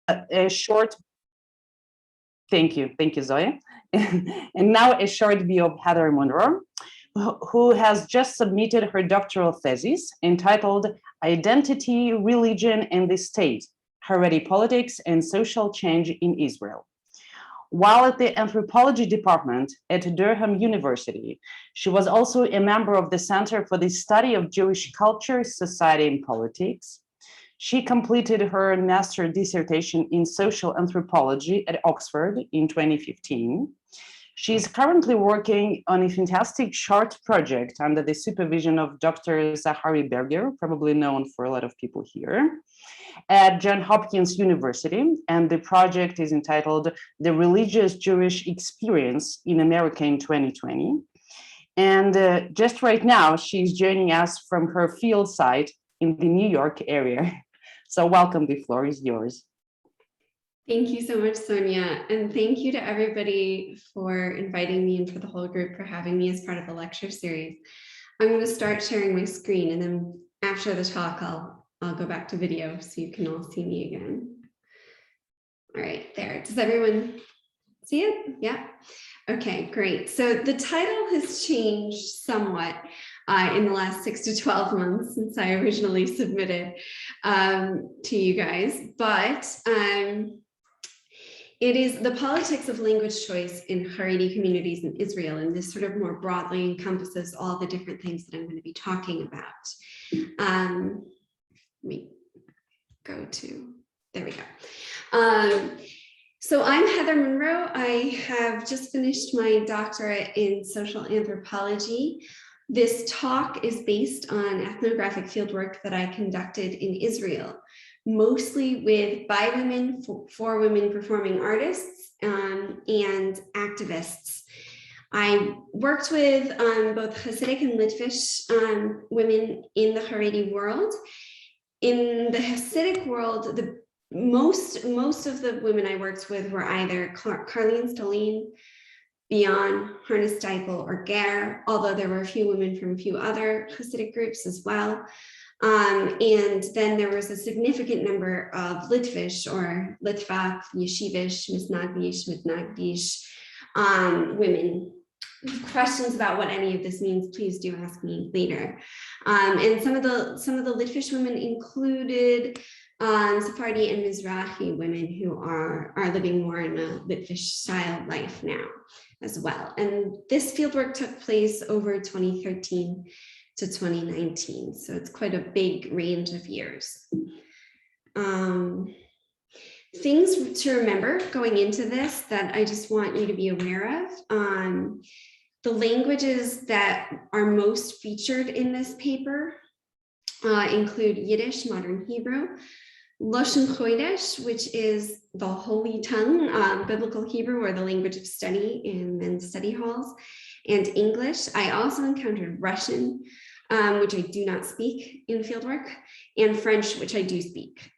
a short, thank you, Zoe. And now a short bio of Heather Munro, who has just submitted her doctoral thesis entitled Identity, Religion, and the State, Haredi Politics and Social Change in Israel. While at the anthropology department at Durham University, she was also a member of the Center for the Study of Jewish Culture, Society, and Politics. She completed her master's dissertation in social anthropology at Oxford in 2015. She is currently working on a fantastic short project under the supervision of Dr. Zachary Berger, probably known for a lot of people here, at Johns Hopkins University, and the project is entitled The Religious Jewish Experience in America in 2020. And just right now, she's joining us from her field site in the New York area. So welcome, the floor is yours. Thank you so much, Sonia. And thank you to everybody for inviting me and for the whole group for having me as part of the lecture series. I'm going to start sharing my screen, and then after the talk, I'll go back to video so you can all see me again. All right, there. Does everyone see it? Yeah. Okay, great. So the title has changed somewhat in the last 6 to 12 months since I originally submitted to you guys, but it is the politics of language choice in Haredi communities in Israel, and this sort of more broadly encompasses all the different things that I'm going to be talking about. Let me go to, there we go. So I'm Heather Munro. I have just finished my doctorate in social anthropology. This talk is based on ethnographic fieldwork that I conducted in Israel, mostly by women, for women performing artists and activists. I worked with both Hasidic and Litvish women in the Haredi world. In the Hasidic world, most of the women I worked with were either Karlene Stolin, Beyond, Harness Steipel, or Ger, although there were a few women from a few other Hasidic groups as well. And then there was a significant number of Litvish or Litvak, Yeshivish, Mitnagdish women. Questions about what any of this means, please do ask me later. And some of the Litvish women included Sephardi and Mizrahi women who are living more in a Litvish style life now as well. And this fieldwork took place over 2013 to 2019. So it's quite a big range of years. Things to remember going into this that I just want you to be aware of. The languages that are most featured in this paper include Yiddish, modern Hebrew, Lashon Chodesh, which is the holy tongue, biblical Hebrew, or the language of study in men's study halls, and English. I also encountered Russian, which I do not speak in fieldwork, and French, which I do speak.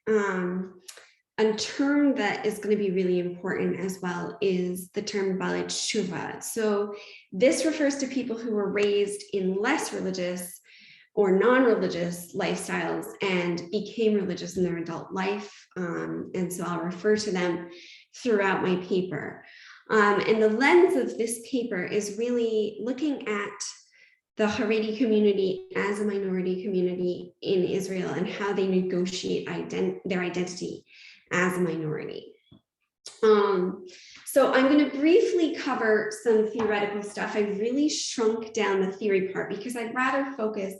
A term that is going to be really important as well is the term ba'alei teshuvah. So this refers to people who were raised in less religious or non-religious lifestyles and became religious in their adult life. And so I'll refer to them throughout my paper. And the lens of this paper is really looking at the Haredi community as a minority community in Israel and how they negotiate their identity as a minority. So I'm going to briefly cover some theoretical stuff. I really shrunk down the theory part because I'd rather focus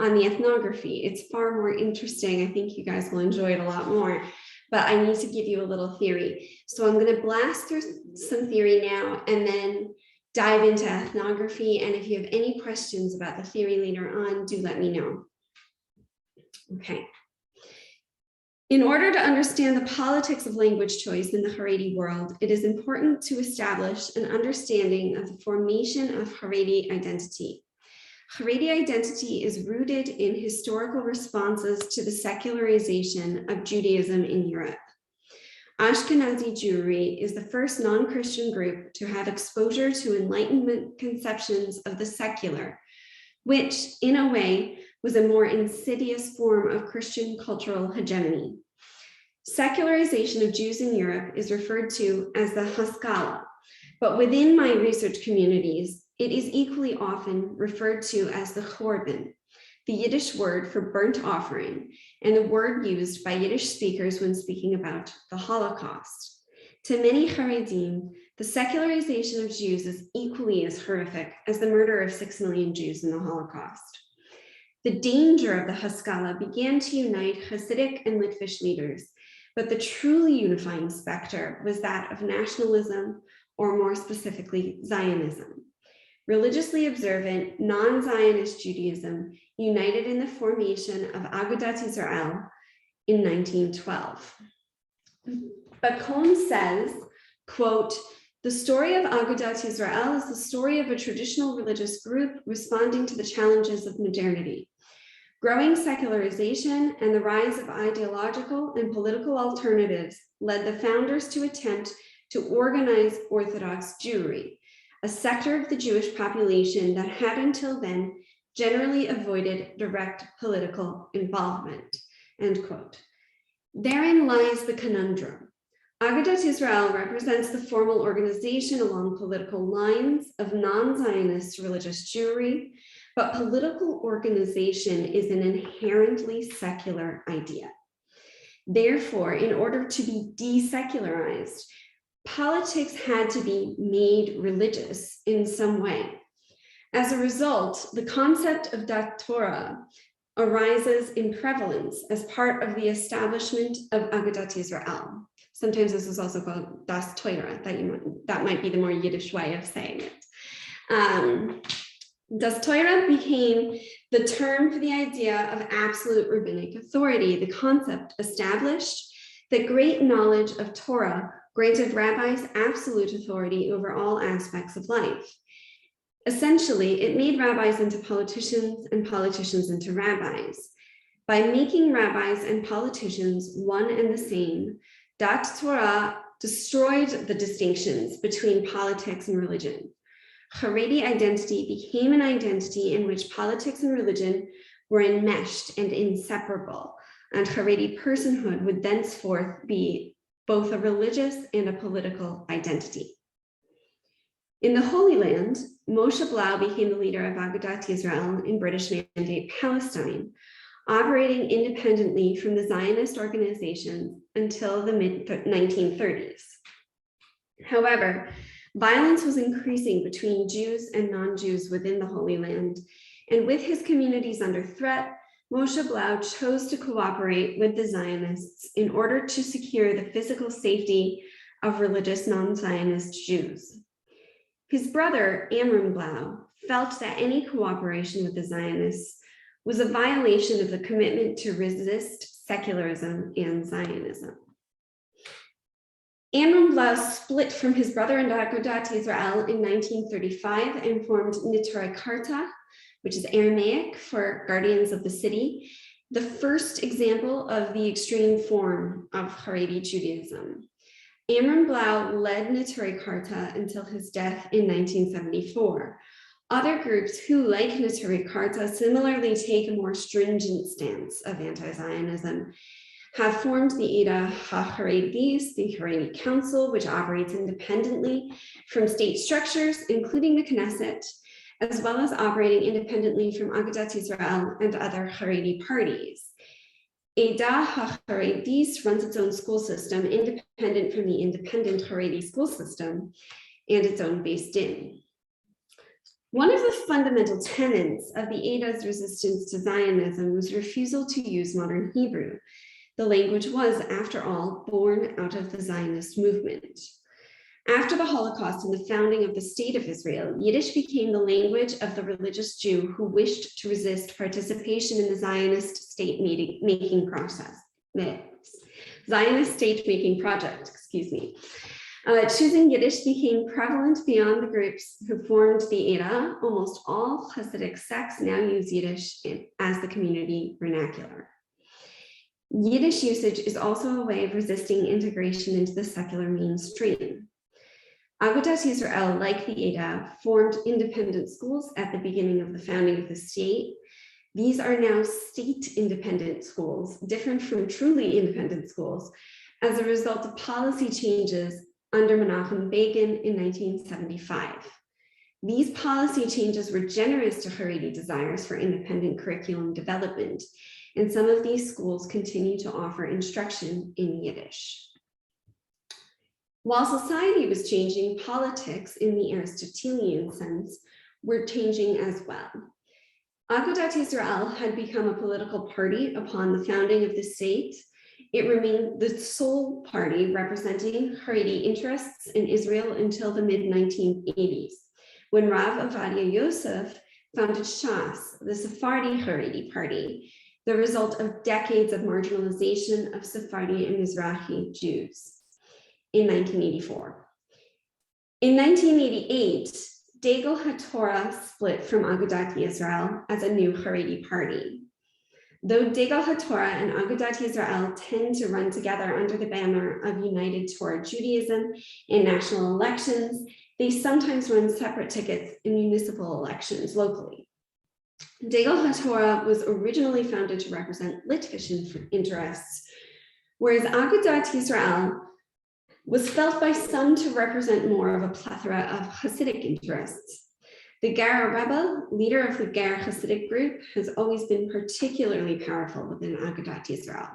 on the ethnography. It's far more interesting. I think you guys will enjoy it a lot more, but I need to give you a little theory. So I'm going to blast through some theory now and then dive into ethnography. And if you have any questions about the theory later on, do let me know. Okay. In order to understand the politics of language choice in the Haredi world, it is important to establish an understanding of the formation of Haredi identity. Haredi identity is rooted in historical responses to the secularization of Judaism in Europe. Ashkenazi Jewry is the first non-Christian group to have exposure to Enlightenment conceptions of the secular, which, in a way, was a more insidious form of Christian cultural hegemony. Secularization of Jews in Europe is referred to as the Haskalah, but within my research communities, it is equally often referred to as the Korban, the Yiddish word for burnt offering, and the word used by Yiddish speakers when speaking about the Holocaust. To many Haredim, the secularization of Jews is equally as horrific as the murder of 6 million Jews in the Holocaust. The danger of the Haskalah began to unite Hasidic and Litvish leaders, but the truly unifying specter was that of nationalism, or more specifically, Zionism. Religiously observant, non-Zionist Judaism united in the formation of Agudat Yisrael in 1912. But Cohn says, quote, "The story of Agudat Yisrael is the story of a traditional religious group responding to the challenges of modernity. Growing secularization and the rise of ideological and political alternatives led the founders to attempt to organize Orthodox Jewry, a sector of the Jewish population that had until then generally avoided direct political involvement," end quote. Therein lies the conundrum. Agudat Yisrael represents the formal organization along political lines of non-Zionist religious Jewry, but political organization is an inherently secular idea. Therefore, in order to be desecularized, politics had to be made religious in some way. As a result, the concept of Dat Torah arises in prevalence as part of the establishment of Agudat Yisrael. Sometimes this is also called Das Torah, that might be the more Yiddish way of saying it. Das Torah became the term for the idea of absolute rabbinic authority, the concept established that great knowledge of Torah granted rabbis absolute authority over all aspects of life. Essentially, it made rabbis into politicians and politicians into rabbis. By making rabbis and politicians one and the same, Dat Torah destroyed the distinctions between politics and religion. Haredi identity became an identity in which politics and religion were enmeshed and inseparable, and Haredi personhood would thenceforth be both a religious and a political identity. In the Holy Land, Moshe Blau became the leader of Agudat Yisrael in British Mandate Palestine, operating independently from the Zionist organization until the mid-1930s. However, violence was increasing between Jews and non-Jews within the Holy Land, and with his communities under threat, Moshe Blau chose to cooperate with the Zionists in order to secure the physical safety of religious non-Zionist Jews. His brother, Amram Blau, felt that any cooperation with the Zionists was a violation of the commitment to resist secularism and Zionism. Amram Blau split from his brother in Agudat Yisrael in 1935 and formed Nitorei Karta, which is Aramaic for Guardians of the City, the first example of the extreme form of Haredi Judaism. Amram Blau led Nitorei Karta until his death in 1974. Other groups who, like Nitorei Karta, similarly take a more stringent stance of anti-Zionism have formed the Agudat HaTorah, the Haredi Council, which operates independently from state structures, including the Knesset, as well as operating independently from Agudat Yisrael and other Haredi parties. Agudat HaTorah runs its own school system, independent from the independent Haredi school system, and its own Beis Din. One of the fundamental tenets of the Agudat's resistance to Zionism was refusal to use modern Hebrew. The language was, after all, born out of the Zionist movement. After the Holocaust and the founding of the State of Israel, Yiddish became the language of the religious Jew who wished to resist participation in the Zionist state-making process. Zionist state-making project, excuse me. Choosing Yiddish became prevalent beyond the groups who formed the Agudat. Almost all Hasidic sects now use Yiddish as the community vernacular. Yiddish usage is also a way of resisting integration into the secular mainstream. Agudat Yisrael, like the Agudat, formed independent schools at the beginning of the founding of the state. These are now state-independent schools, different from truly independent schools, as a result of policy changes under Menachem Begin in 1975. These policy changes were generous to Haredi desires for independent curriculum development, and some of these schools continue to offer instruction in Yiddish. While society was changing, politics in the Aristotelian sense were changing as well. Agudat Yisrael had become a political party upon the founding of the state. It remained the sole party representing Haredi interests in Israel until the mid-1980s, when Rav Ovadia Yosef founded Shas, the Sephardi Haredi party, the result of decades of marginalization of Sephardi and Mizrahi Jews in 1984. In 1988, Degel HaTorah split from Agudat Yisrael as a new Haredi party. Though Degel HaTorah and Agudat Yisrael tend to run together under the banner of United Torah Judaism in national elections, they sometimes run separate tickets in municipal elections locally. Degel HaTorah was originally founded to represent Litvish interests, whereas Agudat Yisrael was felt by some to represent more of a plethora of Hasidic interests. The Ger Rebbe, leader of the Ger Hasidic group, has always been particularly powerful within Agudat Yisrael.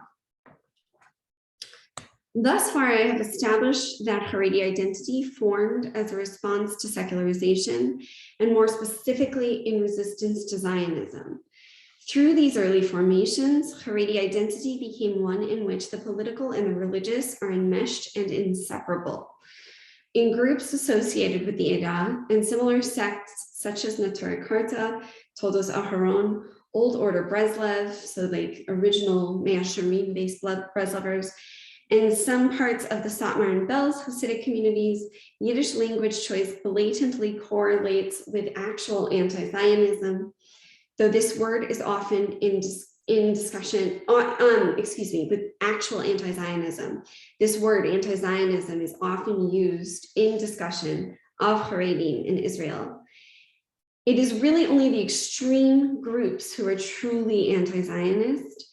Thus far, I have established that Haredi identity formed as a response to secularization, and more specifically in resistance to Zionism. Through these early formations, Haredi identity became one in which the political and the religious are enmeshed and inseparable. In groups associated with the Eda and similar sects such as Neturei Karta, Toldos Aharon, Old Order Breslev, so like original Mea Shearim-based Breslevers, in some parts of the Satmar and Belz Hasidic communities, Yiddish language choice blatantly correlates with actual anti-Zionism, though this word is often in discussion, with actual anti-Zionism. This word, anti-Zionism, is often used in discussion of Haredim in Israel. It is really only the extreme groups who are truly anti-Zionist.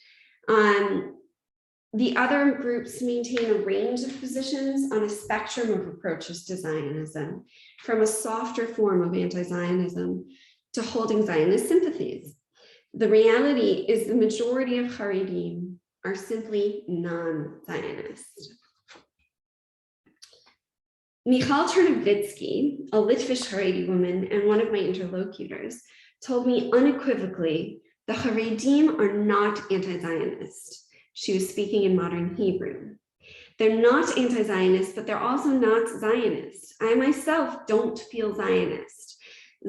The other groups maintain a range of positions on a spectrum of approaches to Zionism, from a softer form of anti-Zionism to holding Zionist sympathies. The reality is the majority of Haredim are simply non-Zionist. Michal Chernovitsky, a Litvish Haredi woman and one of my interlocutors, told me unequivocally the Haredim are not anti-Zionist. She was speaking in modern Hebrew. They're not anti-Zionist, but they're also not Zionist. I myself don't feel Zionist.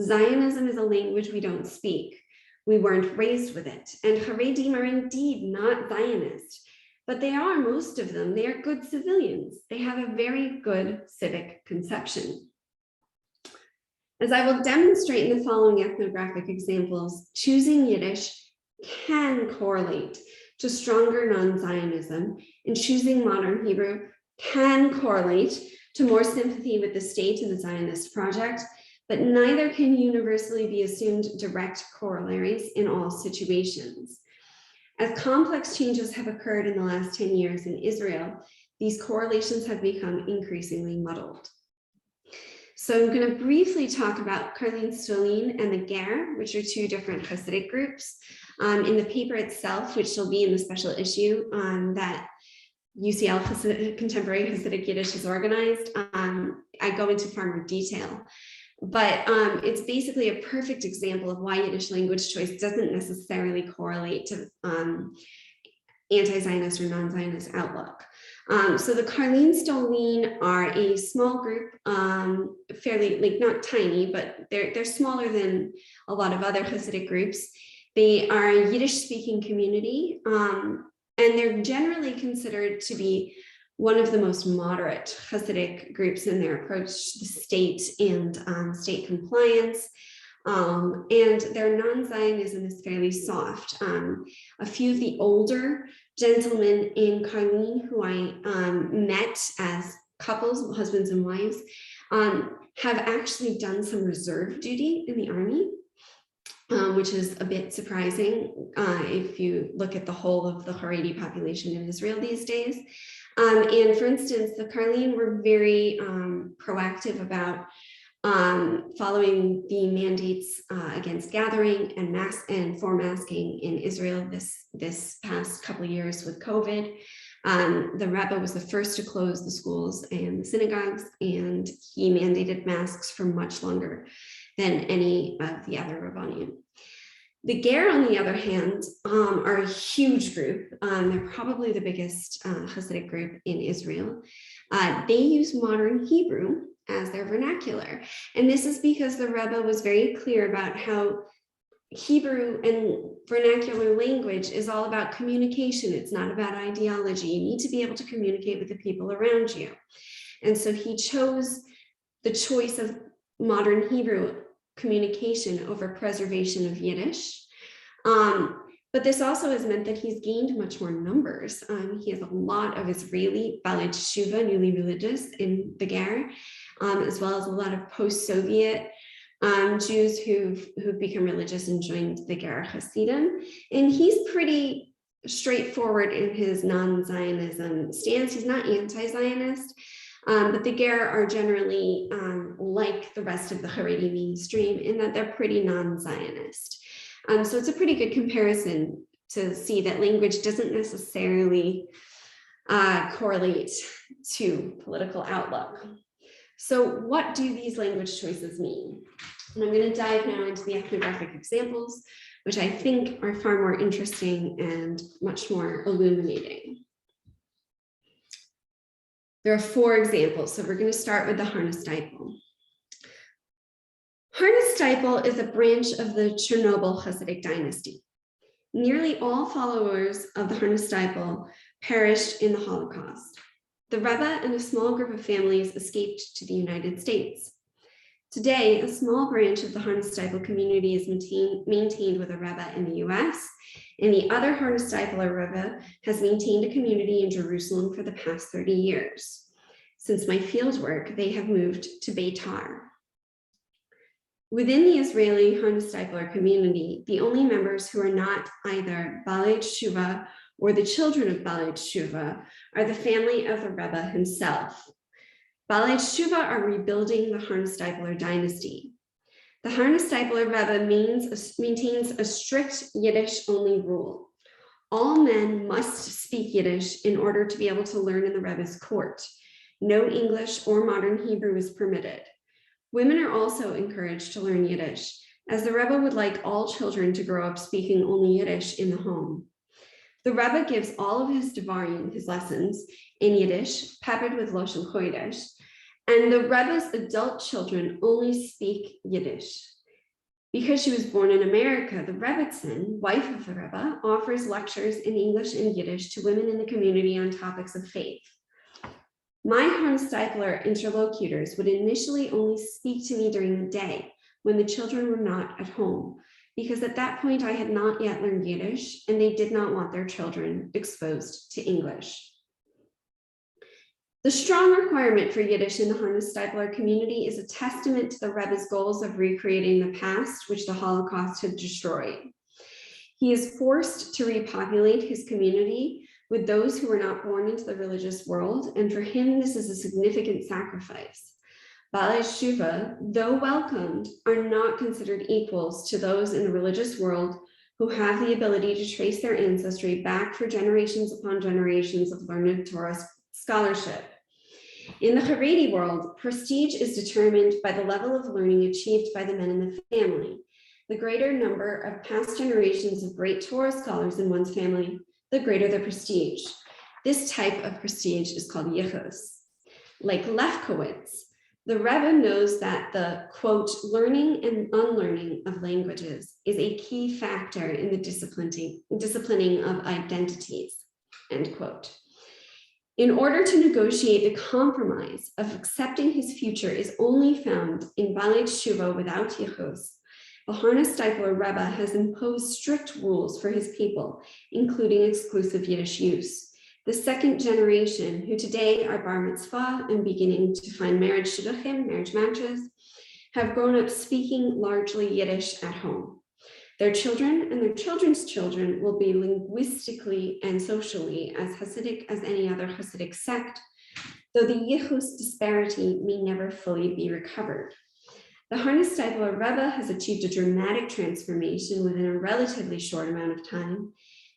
Zionism is a language we don't speak. We weren't raised with it. And Haredim are indeed not Zionist, but they are, most of them, they are good civilians. They have a very good civic conception. As I will demonstrate in the following ethnographic examples, choosing Yiddish can correlate to stronger non-Zionism, and choosing modern Hebrew can correlate to more sympathy with the state and the Zionist project, but neither can universally be assumed direct corollaries in all situations. As complex changes have occurred in the last 10 years in Israel, these correlations have become increasingly muddled. So I'm going to briefly talk about Karlin Stolin and the Ger, which are two different Hasidic groups. In the paper itself, which will be in the special issue that UCL Contemporary Hasidic Yiddish has organized, I go into far more detail. But it's basically a perfect example of why Yiddish language choice doesn't necessarily correlate to anti-Zionist or non-Zionist outlook. So the Karlin Stolin are a small group, fairly, like, not tiny, but they're smaller than a lot of other Hasidic groups. They are a Yiddish-speaking community, and they're generally considered to be one of the most moderate Hasidic groups in their approach to the state and state compliance. And their non-Zionism is fairly soft. A few of the older gentlemen in Karlin who I met as couples, husbands and wives, have actually done some reserve duty in the army. which is a bit surprising if you look at the whole of the Haredi population in Israel these days. And for instance, the Karlim were very proactive about following the mandates against gathering and for masking in Israel this past couple of years with COVID. The Rebbe was the first to close the schools and the synagogues, and he mandated masks for much longer than any of the other Rabbanim. The Ger, on the other hand, are a huge group. They're probably the biggest Hasidic group in Israel. They use modern Hebrew as their vernacular. And this is because the Rebbe was very clear about how Hebrew and vernacular language is all about communication. It's not about ideology. You need to be able to communicate with the people around you. And so he chose the choice of modern Hebrew communication over preservation of Yiddish. But this also has meant that he's gained much more numbers. He has a lot of Israeli ba'alei teshuvah, newly religious, in the Ger, as well as a lot of post-Soviet Jews who've become religious and joined the Ger Hasidim. And he's pretty straightforward in his non-Zionism stance. He's not anti-Zionist, but the Ger are generally like the rest of the Haredi mainstream in that they're pretty non-Zionist. So it's a pretty good comparison to see that language doesn't necessarily correlate to political outlook. So what do these language choices mean? And I'm going to dive now into the ethnographic examples, which I think are far more interesting and much more illuminating. There are 4 examples, so we're going to start with the Harnestipel. Harnestipel is a branch of the Chernobyl Hasidic dynasty. Nearly all followers of the Harnestipel perished in the Holocaust. The Rebbe and a small group of families escaped to the United States. Today, a small branch of the Harnestipel community is maintained with a Rebbe in the US, and the other Harnestipeler Rebbe has maintained a community in Jerusalem for the past 30 years. Since my fieldwork, they have moved to Beitar. Within the Israeli Harnestipeler community, the only members who are not either ba'alei teshuvah or the children of ba'alei teshuvah are the family of the Rebbe himself. Ba'alei teshuvah are rebuilding the Harnestipeler dynasty. The Harnestipeler Rebbe maintains a strict Yiddish-only rule. All men must speak Yiddish in order to be able to learn in the Rebbe's court. No English or modern Hebrew is permitted. Women are also encouraged to learn Yiddish, as the Rebbe would like all children to grow up speaking only Yiddish in the home. The Rebbe gives all of his devarim, his lessons, in Yiddish, peppered with Loshen Chodesh, and the Rebbe's adult children only speak Yiddish. Because she was born in America, the Rebbitzin, wife of the Rebbe, offers lectures in English and Yiddish to women in the community on topics of faith. My Harnestipeler interlocutors would initially only speak to me during the day when the children were not at home, because at that point I had not yet learned Yiddish and they did not want their children exposed to English. The strong requirement for Yiddish in the Harnestipeler community is a testament to the Rebbe's goals of recreating the past, which the Holocaust had destroyed. He is forced to repopulate his community with those who were not born into the religious world, and for him, this is a significant sacrifice. Ba'alei teshuvah, though welcomed, are not considered equals to those in the religious world who have the ability to trace their ancestry back for generations upon generations of learned Torah scholarship. In the Haredi world, prestige is determined by the level of learning achieved by the men in the family. The greater number of past generations of great Torah scholars in one's family, the greater the prestige. This type of prestige is called yichus. Like Lefkowitz, the Rebbe knows that the, quote, learning and unlearning of languages is a key factor in the disciplining of identities, end quote. In order to negotiate the compromise of accepting his future is only found in ba'alei teshuvah without yichus, the Harnestipeler Rebbe has imposed strict rules for his people, including exclusive Yiddish use. The second generation, who today are bar mitzvah and beginning to find marriage shidduchim, marriage matches, have grown up speaking largely Yiddish at home. Their children and their children's children will be linguistically and socially as Hasidic as any other Hasidic sect, though the yichus disparity may never fully be recovered. The Harness-Steipler Rebbe has achieved a dramatic transformation within a relatively short amount of time,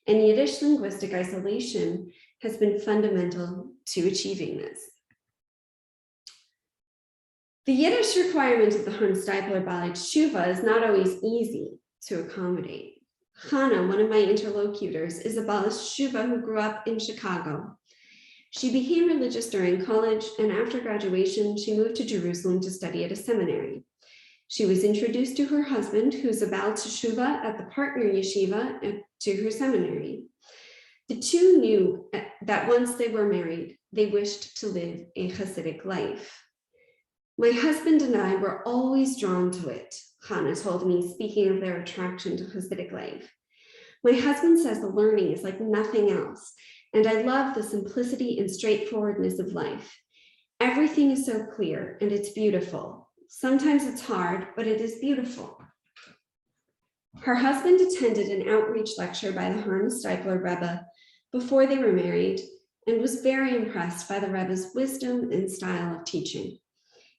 and Yiddish linguistic isolation has been fundamental to achieving this. The Yiddish requirement of the Harness-Steipler Ba'alei teshuvah is not always easy to accommodate. Chana, one of my interlocutors, is a Ba'alei teshuvah who grew up in Chicago. She became religious during college, and after graduation, she moved to Jerusalem to study at a seminary. She was introduced to her husband, who's a Ba'alei teshuvah at the partner yeshiva to her seminary. The two knew that once they were married, they wished to live a Hasidic life. My husband and I were always drawn to it, Chana told me, speaking of their attraction to Hasidic life. My husband says the learning is like nothing else, and I love the simplicity and straightforwardness of life. Everything is so clear and it's beautiful. Sometimes it's hard, but it is beautiful. Her husband attended an outreach lecture by the Harness-Steipler Rebbe before they were married and was very impressed by the Rebbe's wisdom and style of teaching.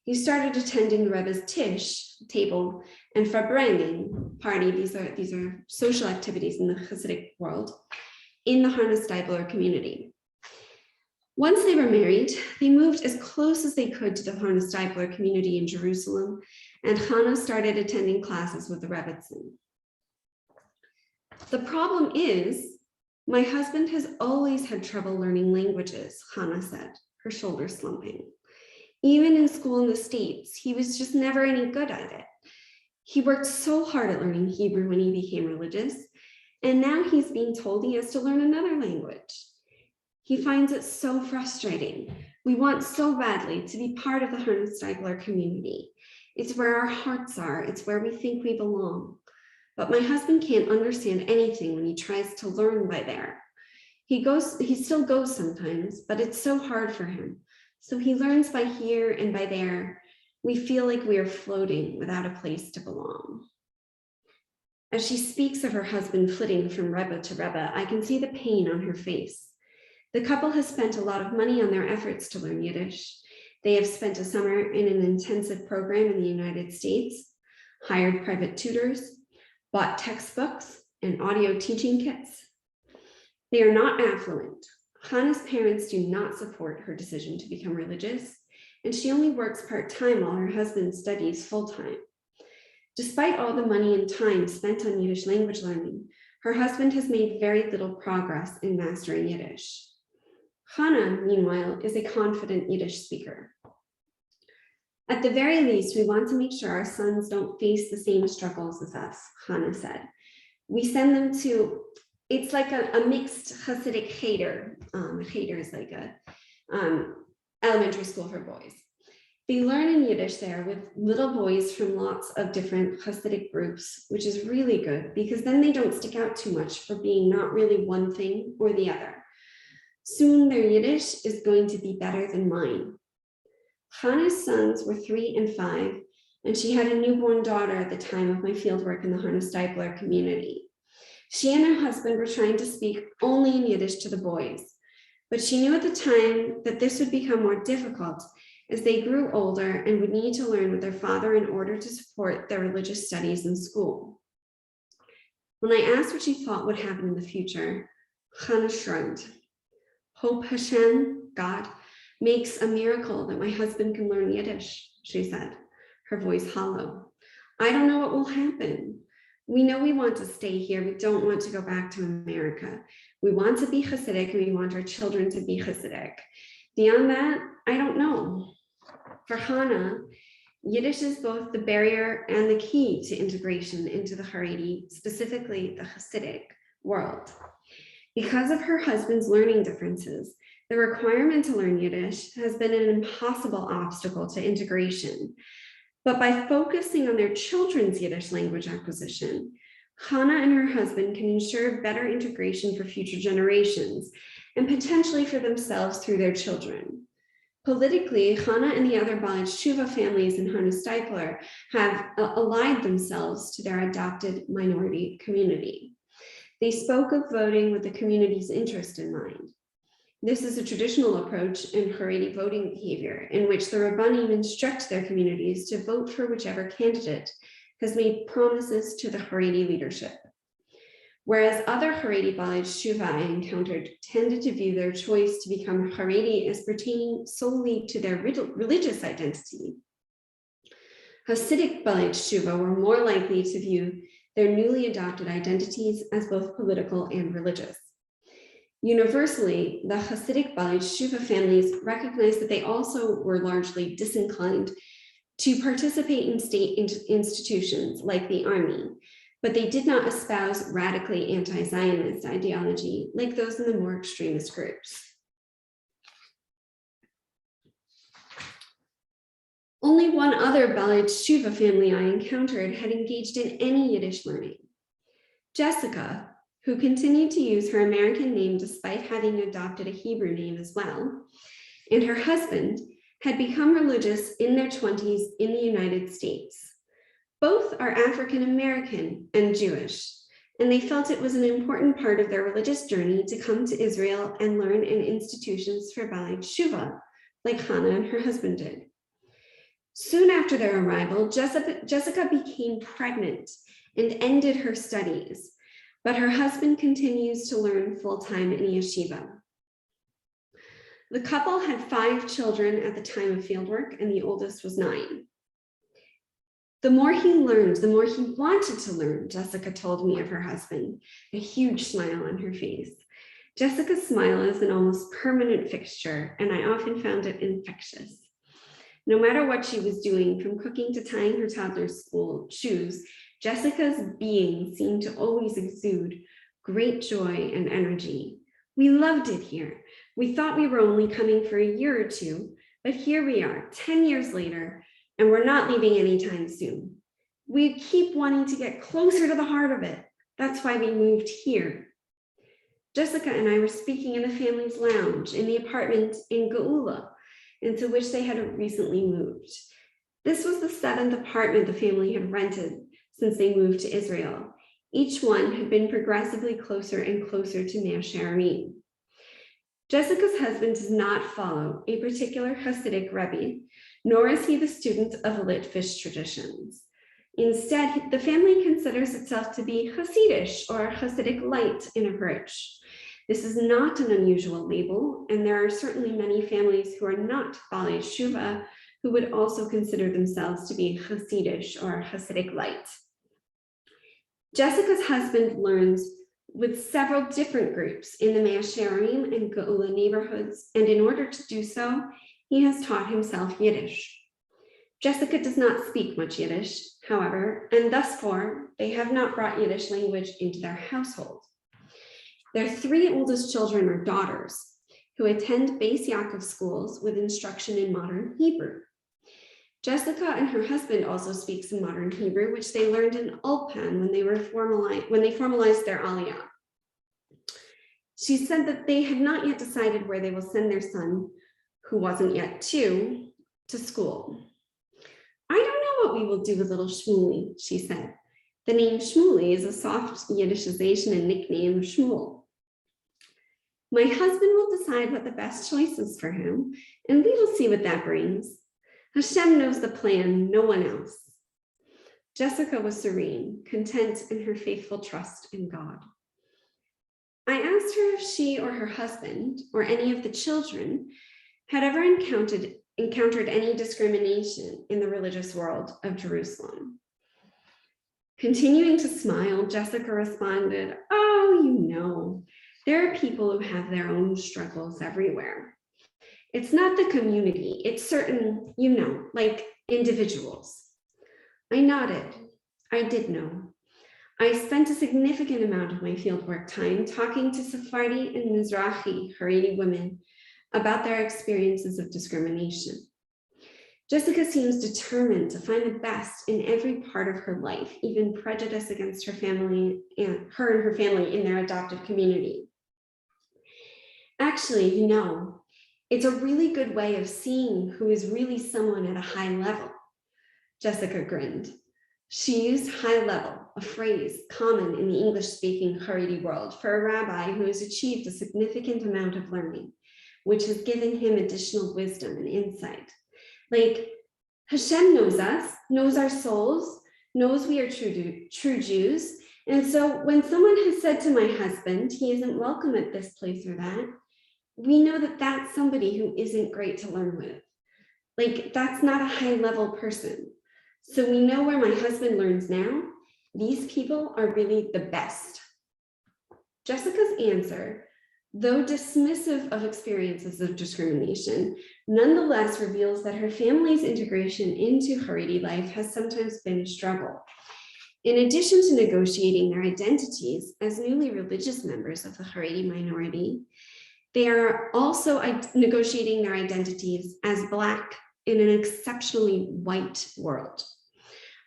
He started attending the Rebbe's tish, table, and verbrenging, party, these are social activities in the Hasidic world, in the Harness-Steipler community. Once they were married, they moved as close as they could to the Harness-Steipler community in Jerusalem, and Chana started attending classes with the Rebbitzin. The problem is, my husband has always had trouble learning languages, Chana said, her shoulders slumping. Even in school in the States, he was just never any good at it. He worked so hard at learning Hebrew when he became religious, and now he's being told he has to learn another language. He finds it so frustrating. We want so badly to be part of the Harness-Steipler community. It's where our hearts are. It's where we think we belong. But my husband can't understand anything when he tries to learn by there. He still goes sometimes, but it's so hard for him. So he learns by here and by there. We feel like we are floating without a place to belong. As she speaks of her husband flitting from Rebbe to Rebbe, I can see the pain on her face. The couple has spent a lot of money on their efforts to learn Yiddish. They have spent a summer in an intensive program in the United States, hired private tutors, bought textbooks and audio teaching kits. They are not affluent. Chana's parents do not support her decision to become religious, and she only works part-time while her husband studies full-time. Despite all the money and time spent on Yiddish language learning, her husband has made very little progress in mastering Yiddish. Chana, meanwhile, is a confident Yiddish speaker. At the very least, we want to make sure our sons don't face the same struggles as us, Chana said. We send them to, it's like a mixed Hasidic cheder. Cheder is like a elementary school for boys. They learn in Yiddish there with little boys from lots of different Hasidic groups, which is really good because then they don't stick out too much for being not really one thing or the other. Soon their Yiddish is going to be better than mine. Chana's sons were 3 and 5, and she had a newborn daughter at the time of my fieldwork in the Harness-Steipler community. She and her husband were trying to speak only in Yiddish to the boys, but she knew at the time that this would become more difficult as they grew older and would need to learn with their father in order to support their religious studies in school. When I asked what she thought would happen in the future, Chana shrugged. Hope Hashem, God, makes a miracle that my husband can learn Yiddish, she said, her voice hollow. I don't know what will happen. We know we want to stay here. We don't want to go back to America. We want to be Hasidic and we want our children to be Hasidic. Beyond that, I don't know. For Chana, Yiddish is both the barrier and the key to integration into the Haredi, specifically the Hasidic world. Because of her husband's learning differences, the requirement to learn Yiddish has been an impossible obstacle to integration. But by focusing on their children's Yiddish language acquisition, Chana and her husband can ensure better integration for future generations and potentially for themselves through their children. Politically, Chana and the other Ba'alei teshuvah families in Hanu Steipler have allied themselves to their adopted minority community. They spoke of voting with the community's interest in mind. This is a traditional approach in Haredi voting behavior, in which the Rabbanim instruct their communities to vote for whichever candidate has made promises to the Haredi leadership. Whereas other Haredi Ba'alei teshuvah I encountered tended to view their choice to become Haredi as pertaining solely to their religious identity, Hasidic Ba'alei teshuvah were more likely to view their newly adopted identities as both political and religious. Universally, the Hasidic Ba'alei teshuvah families recognized that they also were largely disinclined to participate in state institutions like the army, but they did not espouse radically anti-Zionist ideology like those in the more extremist groups. Only one other Ba'alei teshuvah family I encountered had engaged in any Yiddish learning. Jessica, who continued to use her American name despite having adopted a Hebrew name as well, and her husband had become religious in their 20s in the United States. Both are African American and Jewish, and they felt it was an important part of their religious journey to come to Israel and learn in institutions for Ba'alei teshuvah, like Hannah and her husband did. Soon after their arrival, Jessica became pregnant and ended her studies, but her husband continues to learn full-time in yeshiva. The couple had 5 children at the time of fieldwork, and the oldest was 9. The more he learned, the more he wanted to learn, Jessica told me of her husband, a huge smile on her face. Jessica's smile is an almost permanent fixture, and I often found it infectious. No matter what she was doing, from cooking to tying her toddler's school shoes, Jessica's being seemed to always exude great joy and energy. We loved it here. We thought we were only coming for a year or two, but here we are, 10 years later, and we're not leaving anytime soon. We keep wanting to get closer to the heart of it. That's why we moved here. Jessica and I were speaking in the family's lounge in the apartment in Geula, into which they had recently moved. This was the 7th apartment the family had rented since they moved to Israel. Each one had been progressively closer and closer to Mea Shearim. Jessica's husband does not follow a particular Hasidic Rebbe, nor is he the student of Litvish traditions. Instead, the family considers itself to be Hasidish or Hasidic light in approach. This is not an unusual label, and there are certainly many families who are not Ba'alei teshuvah who would also consider themselves to be Hasidish or Hasidic light. Jessica's husband learns with several different groups in the Mea Shearim and Geula neighborhoods, and in order to do so, he has taught himself Yiddish. Jessica does not speak much Yiddish, however, and thus far, they have not brought Yiddish language into their household. Their 3 oldest children are daughters who attend Beis Yaakov schools with instruction in modern Hebrew. Jessica and her husband also speak some modern Hebrew, which they learned in Ulpan when they formalized their aliyah. She said that they had not yet decided where they will send their son, who wasn't yet 2, to school. I don't know what we will do with little Shmuley, she said. The name Shmuley is a soft Yiddishization and nickname of Shmuel. My husband will decide what the best choice is for him, and we will see what that brings. Hashem knows the plan, no one else. Jessica was serene, content in her faithful trust in God. I asked her if she or her husband, or any of the children, had ever encountered any discrimination in the religious world of Jerusalem. Continuing to smile, Jessica responded, "Oh, you know, there are people who have their own struggles everywhere. It's not the community, it's certain, you know, like individuals." I nodded. I did know. I spent a significant amount of my fieldwork time talking to Sephardi and Mizrahi Haredi women about their experiences of discrimination. Jessica seems determined to find the best in every part of her life, even prejudice against her family and her family in their adopted community. Actually, you know, It's a really good way of seeing who is really someone at a high level. Jessica grinned. She used high level, a phrase common in the English-speaking Haredi world for a rabbi who has achieved a significant amount of learning, which has given him additional wisdom and insight. Like, Hashem knows us, knows our souls, knows we are true Jews. And so when someone has said to my husband, he isn't welcome at this place or that, we know that that's somebody who isn't great to learn with. Like, that's not a high level person. So we know where my husband learns now, these people are really the best. Jessica's answer, though dismissive of experiences of discrimination, nonetheless reveals that her family's integration into Haredi life has sometimes been a struggle. In addition to negotiating their identities as newly religious members of the Haredi minority, they are also negotiating their identities as Black in an exceptionally white world.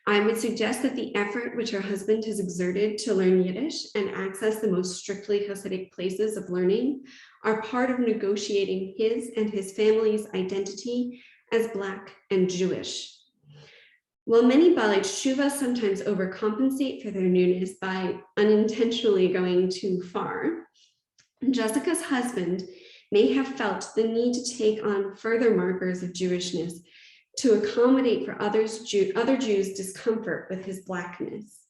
I would suggest that the effort which her husband has exerted to learn Yiddish and access the most strictly Hasidic places of learning are part of negotiating his and his family's identity as Black and Jewish. While many ba'alei teshuvah sometimes overcompensate for their newness by unintentionally going too far, Jessica's husband may have felt the need to take on further markers of Jewishness to accommodate for other Jews' discomfort with his Blackness.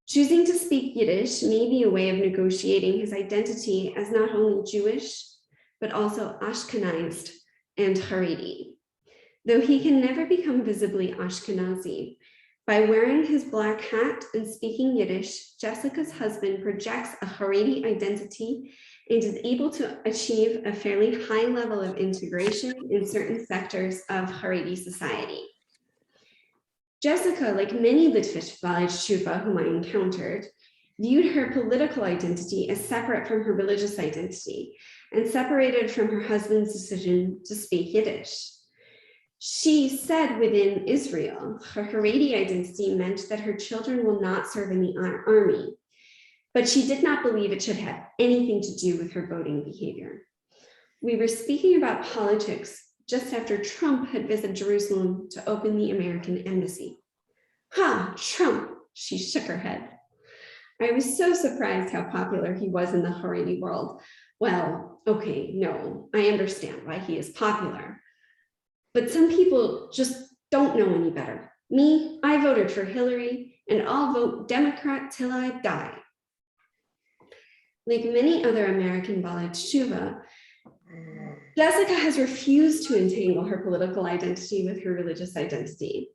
Choosing to speak Yiddish may be a way of negotiating his identity as not only Jewish, but also Ashkenazed and Haredi. Though he can never become visibly Ashkenazi, by wearing his black hat and speaking Yiddish, Jessica's husband projects a Haredi identity and is able to achieve a fairly high level of integration in certain sectors of Haredi society. Jessica, like many Litvish ba'alei teshuvah whom I encountered, viewed her political identity as separate from her religious identity and separated from her husband's decision to speak Yiddish. She said within Israel, her Haredi identity meant that her children will not serve in the army, but she did not believe it should have anything to do with her voting behavior. We were speaking about politics just after Trump had visited Jerusalem to open the American embassy. Ha, Trump, she shook her head. I was so surprised how popular he was in the Haredi world. Well, okay, no, I understand why he is popular. But some people just don't know any better. Me, I voted for Hillary, and I'll vote Democrat till I die. Like many other American ba'alei teshuvah, Jessica has refused to entangle her political identity with her religious identity.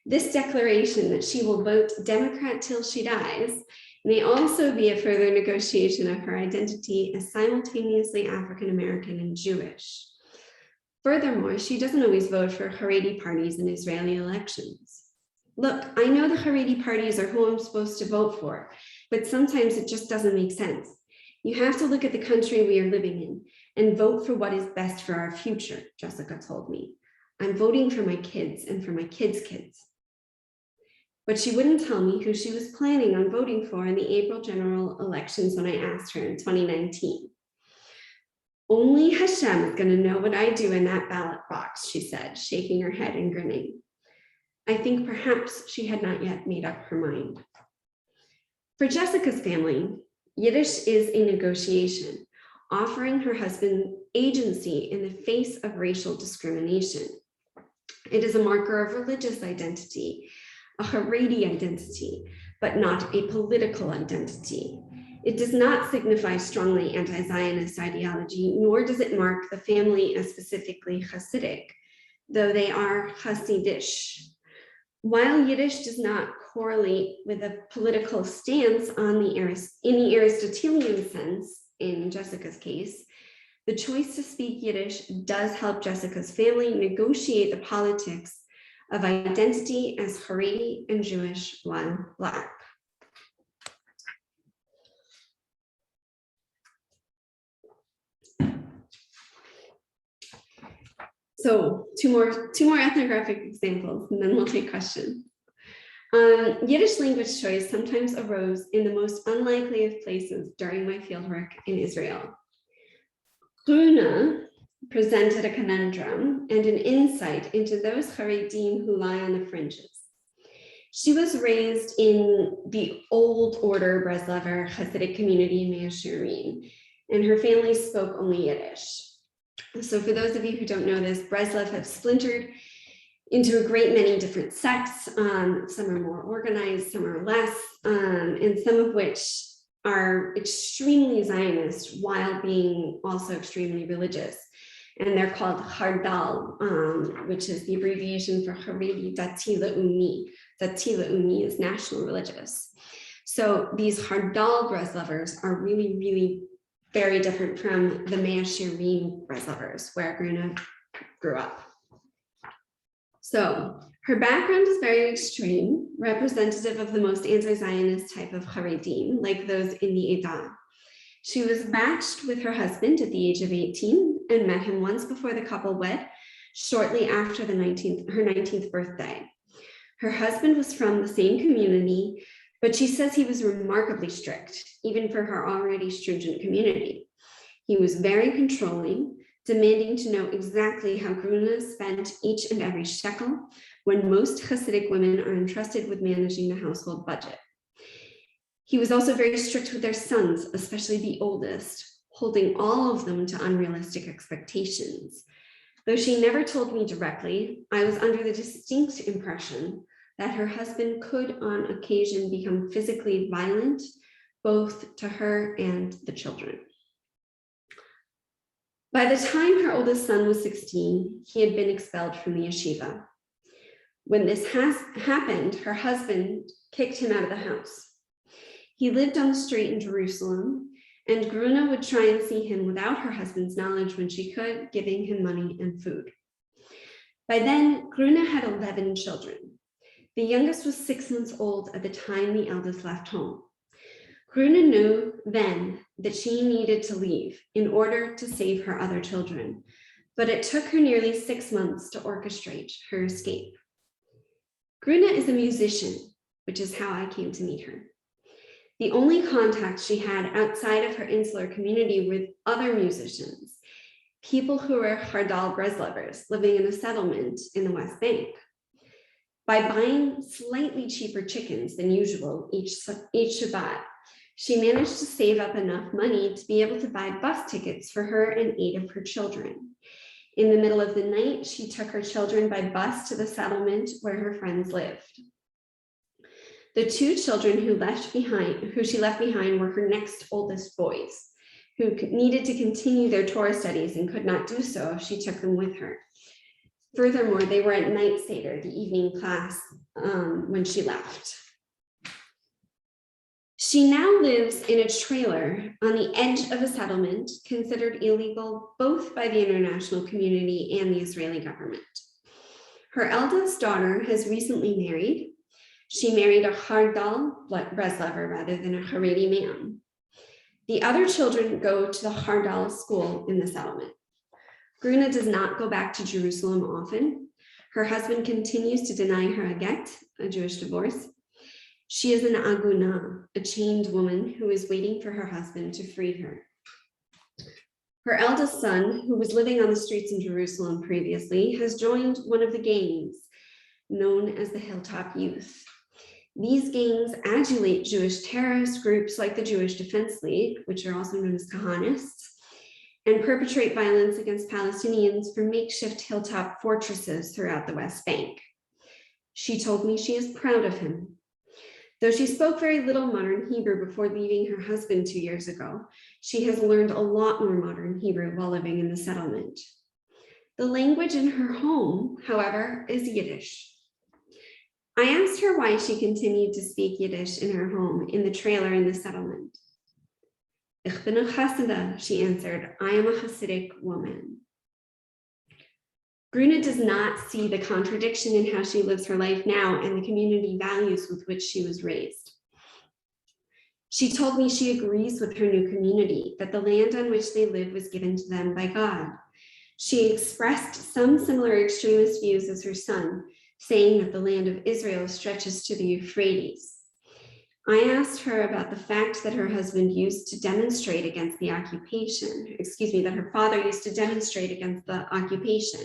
This declaration that she will vote Democrat till she dies may also be a further negotiation of her identity as simultaneously African American and Jewish. Furthermore, she doesn't always vote for Haredi parties in Israeli elections. Look, I know the Haredi parties are who I'm supposed to vote for, but sometimes it just doesn't make sense. You have to look at the country we are living in and vote for what is best for our future, Jessica told me. I'm voting for my kids and for my kids' kids. But she wouldn't tell me who she was planning on voting for in the April general elections when I asked her in 2019. Only Hashem is going to know what I do in that ballot box, she said, shaking her head and grinning. I think perhaps she had not yet made up her mind. For Jessica's family, Yiddish is a negotiation, offering her husband agency in the face of racial discrimination. It is a marker of religious identity, a Haredi identity, but not a political identity. It does not signify strongly anti-Zionist ideology, nor does it mark the family as specifically Hasidic, though they are Hasidish. While Yiddish does not correlate with a political stance in the Aristotelian sense, in Jessica's case, the choice to speak Yiddish does help Jessica's family negotiate the politics of identity as Haredi and Jewish while Black. So two more ethnographic examples, and then we'll take questions. Yiddish language choice sometimes arose in the most unlikely of places during my fieldwork in Israel. Gruna, presented a conundrum and an insight into those Haredim who lie on the fringes. She was raised in the old order Breslover Hasidic community in Mea Shearim, and her family spoke only Yiddish. So for those of you who don't know this, Breslov have splintered into a great many different sects. Some are more organized, some are less, and some of which are extremely Zionist while being also extremely religious. And they're called Hardal, which is the abbreviation for Haredi Dati Leumi. Dati Leumi is national religious. So these Hardal Breslovers are really, really very different from the Mea Shearim Breslovers, where Gruna grew up. So her background is very extreme, representative of the most anti-Zionist type of Haredim, like those in the Edah. She was matched with her husband at the age of 18 and met him once before the couple wed, shortly after her 19th birthday. Her husband was from the same community, but she says he was remarkably strict, even for her already stringent community. He was very controlling, demanding to know exactly how Gruna spent each and every shekel when most Hasidic women are entrusted with managing the household budget. He was also very strict with their sons, especially the oldest, holding all of them to unrealistic expectations. Though she never told me directly, I was under the distinct impression that her husband could on occasion become physically violent, both to her and the children. By the time her oldest son was 16, he had been expelled from the yeshiva. When this happened, her husband kicked him out of the house. He lived on the street in Jerusalem, and Gruna would try and see him without her husband's knowledge when she could, giving him money and food. By then, Gruna had 11 children. The youngest was 6 months old at the time the eldest left home. Gruna knew then that she needed to leave in order to save her other children, but it took her nearly 6 months to orchestrate her escape. Gruna is a musician, which is how I came to meet her. The only contacts she had outside of her insular community with other musicians, people who were Hardal Breslovers living in a settlement in the West Bank. By buying slightly cheaper chickens than usual each Shabbat, she managed to save up enough money to be able to buy bus tickets for her and 8 of her children. In the middle of the night, she took her children by bus to the settlement where her friends lived. The 2 children who she left behind were her next oldest boys, who needed to continue their Torah studies and could not do so if she took them with her. Furthermore, they were at night Seder, the evening class, when she left. She now lives in a trailer on the edge of a settlement considered illegal both by the international community and the Israeli government. Her eldest daughter has recently married. She married a Hardal Breslover rather than a Haredi man. The other children go to the Hardal school in the settlement. Gruna does not go back to Jerusalem often. Her husband continues to deny her a get, a Jewish divorce. She is an aguna, a chained woman who is waiting for her husband to free her. Her eldest son, who was living on the streets in Jerusalem previously, has joined one of the gangs known as the Hilltop Youth. These gangs adulate Jewish terrorist groups like the Jewish Defense League, which are also known as Kahanists, and perpetrate violence against Palestinians from makeshift hilltop fortresses throughout the West Bank. She told me she is proud of him. Though she spoke very little modern Hebrew before leaving her husband 2 years ago, she has learned a lot more modern Hebrew while living in the settlement. The language in her home, however, is Yiddish. I asked her why she continued to speak Yiddish in her home in the trailer in the settlement. Ich bin a Chasida, she answered. I am a Hasidic woman. Gruna does not see the contradiction in how she lives her life now and the community values with which she was raised. She told me she agrees with her new community, that the land on which they live was given to them by God. She expressed some similar extremist views as her son, saying that the land of Israel stretches to the Euphrates. I asked her about the fact that her husband used to demonstrate against the occupation, that her father used to demonstrate against the occupation,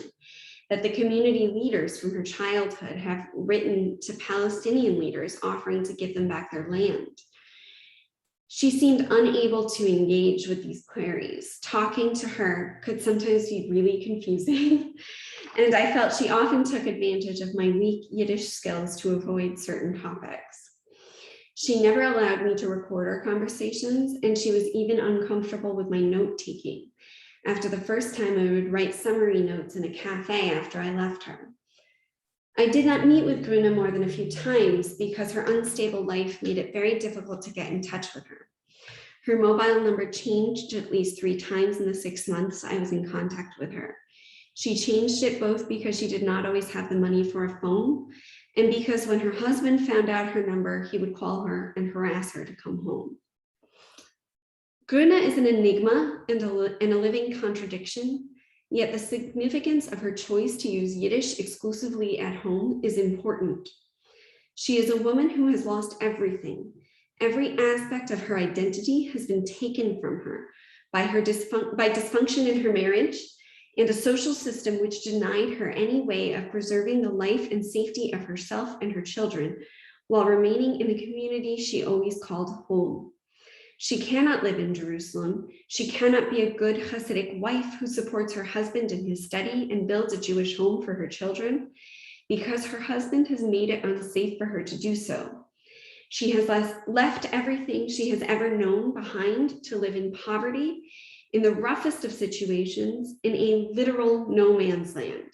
that the community leaders from her childhood have written to Palestinian leaders offering to give them back their land. She seemed unable to engage with these queries. Talking to her could sometimes be really confusing, and I felt she often took advantage of my weak Yiddish skills to avoid certain topics. She never allowed me to record our conversations, and she was even uncomfortable with my note-taking. After the first time, I would write summary notes in a cafe after I left her. I did not meet with Gruna more than a few times because her unstable life made it very difficult to get in touch with her. Her mobile number changed at least 3 times in the 6 months I was in contact with her. She changed it both because she did not always have the money for a phone, and because when her husband found out her number, he would call her and harass her to come home. Gruna is an enigma and a living contradiction, yet the significance of her choice to use Yiddish exclusively at home is important. She is a woman who has lost everything. Every aspect of her identity has been taken from her by dysfunction in her marriage, and a social system which denied her any way of preserving the life and safety of herself and her children while remaining in the community she always called home. She cannot live in Jerusalem. She cannot be a good Hasidic wife who supports her husband in his study and builds a Jewish home for her children because her husband has made it unsafe for her to do so. She has left everything she has ever known behind to live in poverty, in the roughest of situations, in a literal no man's land.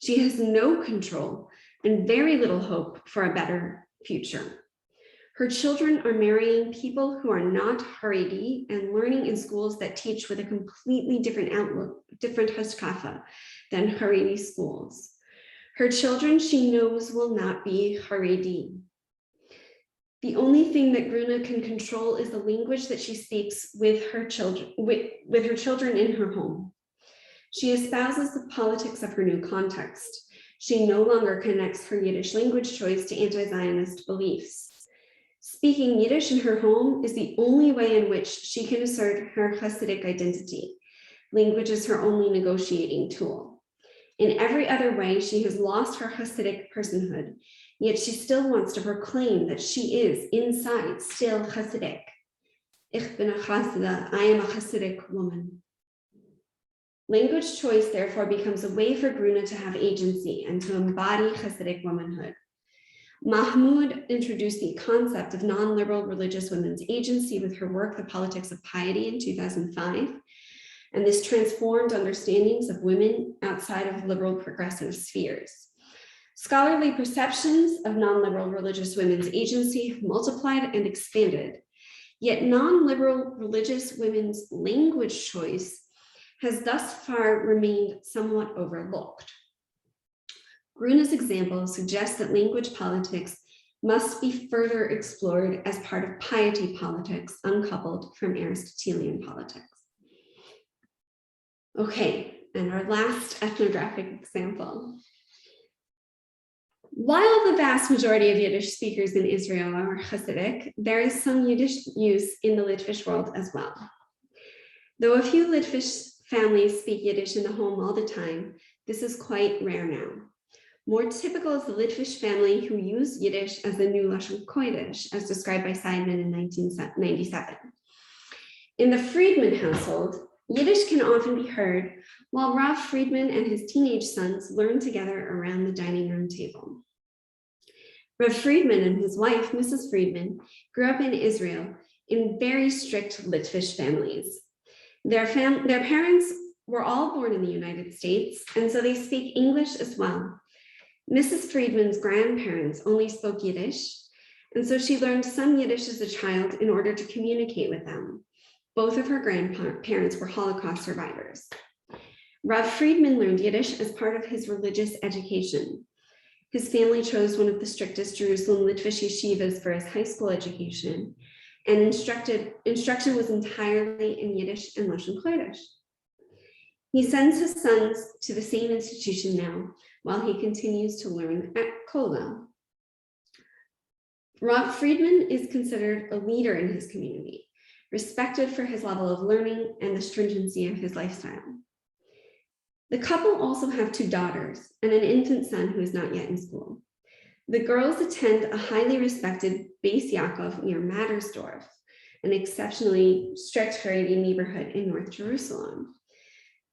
She has no control and very little hope for a better future. Her children are marrying people who are not Haredi and learning in schools that teach with a completely different outlook, different hashkafa than Haredi schools. Her children, she knows, will not be Haredi. The only thing that Gruna can control is the language that she speaks with her children, with her children in her home. She espouses the politics of her new context. She no longer connects her Yiddish language choice to anti-Zionist beliefs. Speaking Yiddish in her home is the only way in which she can assert her Hasidic identity. Language is her only negotiating tool. In every other way, she has lost her Hasidic personhood, yet she still wants to proclaim that she is inside still Hasidic. Ich bin a Chasida, I am a Hasidic woman. Language choice therefore becomes a way for Gruna to have agency and to embody Hasidic womanhood. Mahmoud introduced the concept of non-liberal religious women's agency with her work, The Politics of Piety, in 2005. And this transformed understandings of women outside of liberal progressive spheres. Scholarly perceptions of non-liberal religious women's agency have multiplied and expanded, yet non-liberal religious women's language choice has thus far remained somewhat overlooked. Gruna's example suggests that language politics must be further explored as part of piety politics, uncoupled from Aristotelian politics. Okay, and our last ethnographic example. While the vast majority of Yiddish speakers in Israel are Hasidic, there is some Yiddish use in the Litvish world as well. Though a few Litvish families speak Yiddish in the home all the time, this is quite rare now. More typical is the Litvish family who use Yiddish as the new Lashon Kodesh, as described by Seidman in 1997. In the Friedman household, Yiddish can often be heard while Rav Friedman and his teenage sons learn together around the dining room table. Rav Friedman and his wife, Mrs. Friedman, grew up in Israel in very strict Litvish families. Their parents were all born in the United States, and so they speak English as well. Mrs. Friedman's grandparents only spoke Yiddish, and so she learned some Yiddish as a child in order to communicate with them. Both of her grandparents were Holocaust survivors. Rav Friedman learned Yiddish as part of his religious education. His family chose one of the strictest Jerusalem Litvish yeshivas for his high school education, and instruction was entirely in Yiddish and Lashon Kodesh. He sends his sons to the same institution now, while he continues to learn at Kollel. Rob Friedman is considered a leader in his community, respected for his level of learning and the stringency of his lifestyle. The couple also have 2 daughters and an infant son who is not yet in school. The girls attend a highly respected Beis Yaakov near Mattersdorf, an exceptionally strict Haredi neighborhood in North Jerusalem.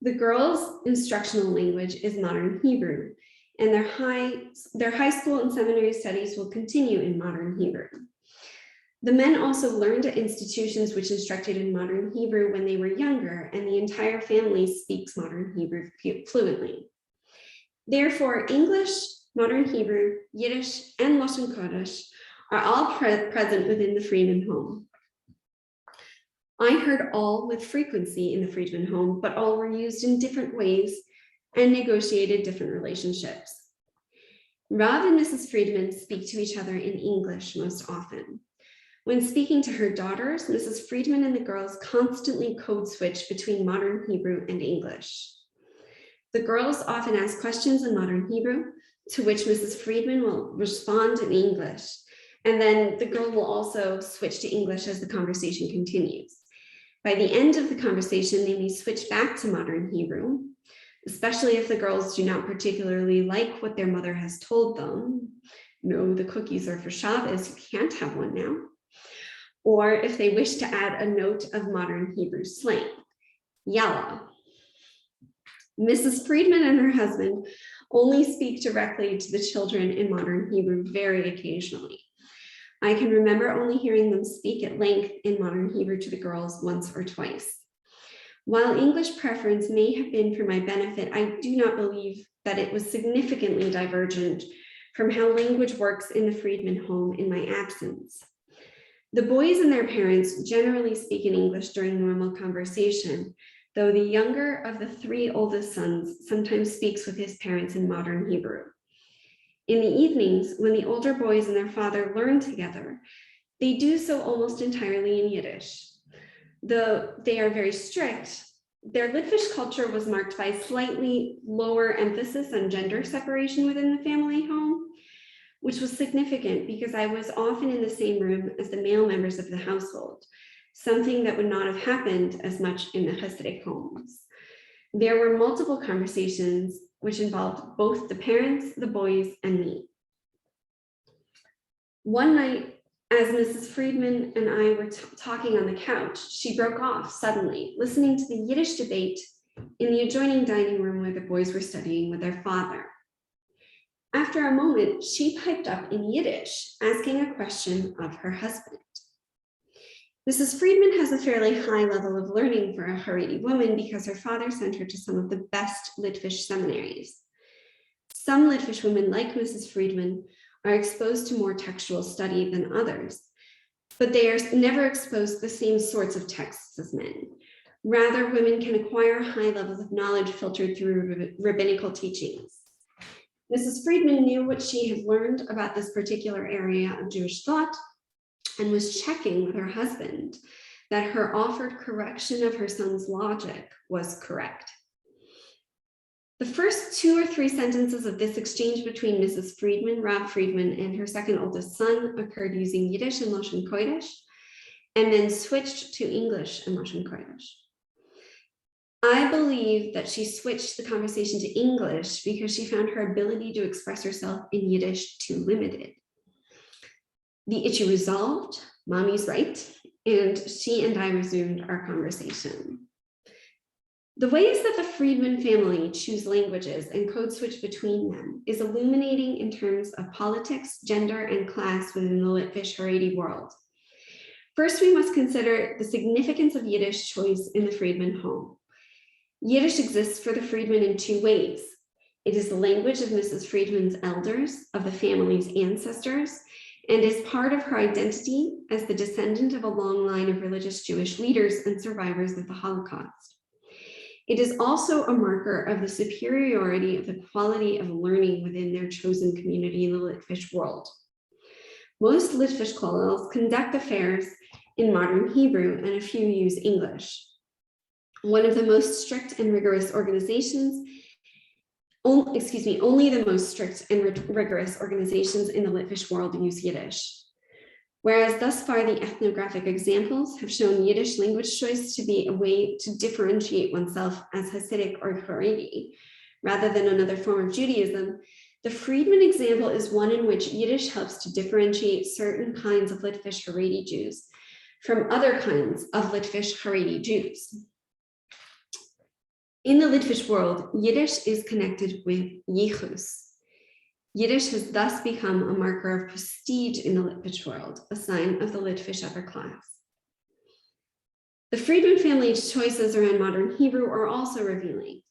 The girls' instructional language is modern Hebrew, and their high school and seminary studies will continue in modern Hebrew. The men also learned at institutions which instructed in modern Hebrew when they were younger, and the entire family speaks modern Hebrew fluently. Therefore, English, modern Hebrew, Yiddish, and Lashon Kodesh are all present within the Friedman home. I heard all with frequency in the Friedman home, but all were used in different ways and negotiated different relationships. Rav and Mrs. Friedman speak to each other in English most often. When speaking to her daughters, Mrs. Friedman and the girls constantly code switch between modern Hebrew and English. The girls often ask questions in modern Hebrew, to which Mrs. Friedman will respond in English, and then the girl will also switch to English as the conversation continues. By the end of the conversation, they may switch back to modern Hebrew, especially if the girls do not particularly like what their mother has told them. No, the cookies are for Shabbos, you can't have one now. Or if they wish to add a note of modern Hebrew slang, yalla. Mrs. Friedman and her husband only speak directly to the children in modern Hebrew very occasionally. I can remember only hearing them speak at length in modern Hebrew to the girls once or twice. While English preference may have been for my benefit, I do not believe that it was significantly divergent from how language works in the Friedman home in my absence. The boys and their parents generally speak in English during normal conversation, though the younger of the 3 oldest sons sometimes speaks with his parents in modern Hebrew. In the evenings, when the older boys and their father learn together, they do so almost entirely in Yiddish. Though they are very strict, their Litvish culture was marked by slightly lower emphasis on gender separation within the family home, which was significant because I was often in the same room as the male members of the household, something that would not have happened as much in the Hasidic homes. There were multiple conversations which involved both the parents, the boys, and me. One night, as Mrs. Friedman and I were talking on the couch, she broke off suddenly, listening to the Yiddish debate in the adjoining dining room where the boys were studying with their father. After a moment, she piped up in Yiddish, asking a question of her husband. Mrs. Friedman has a fairly high level of learning for a Haredi woman because her father sent her to some of the best Litvish seminaries. Some Litvish women, like Mrs. Friedman, are exposed to more textual study than others, but they are never exposed to the same sorts of texts as men. Rather, women can acquire high levels of knowledge filtered through rabbinical teachings. Mrs. Friedman knew what she had learned about this particular area of Jewish thought and was checking with her husband that her offered correction of her son's logic was correct. The first 2 or 3 sentences of this exchange between Mrs. Friedman, Rav Friedman, and her second oldest son occurred using Yiddish and Lashon Kodesh, and then switched to English and Lashon Kodesh. I believe that she switched the conversation to English because she found her ability to express herself in Yiddish too limited. The issue resolved, mommy's right, and she and I resumed our conversation. The ways that the Friedman family choose languages and code switch between them is illuminating in terms of politics, gender, and class within the Litvish Haredi world. First, we must consider the significance of Yiddish choice in the Friedman home. Yiddish exists for the Friedman in 2 ways. It is the language of Mrs. Friedman's elders, of the family's ancestors, and is part of her identity as the descendant of a long line of religious Jewish leaders and survivors of the Holocaust. It is also a marker of the superiority of the quality of learning within their chosen community in the Litvish world. Most Litvish kollels conduct affairs in modern Hebrew, and a few use English. One of the most strict and rigorous organizations, only the most strict and rigorous organizations in the Litvish world use Yiddish. Whereas thus far the ethnographic examples have shown Yiddish language choice to be a way to differentiate oneself as Hasidic or Haredi, rather than another form of Judaism, the Friedman example is one in which Yiddish helps to differentiate certain kinds of Litvish Haredi Jews from other kinds of Litvish Haredi Jews. In the Litvish world, Yiddish is connected with yichus. Yiddish has thus become a marker of prestige in the Litvish world, a sign of the Litvish upper class. The Friedman family's choices around modern Hebrew are also revealing.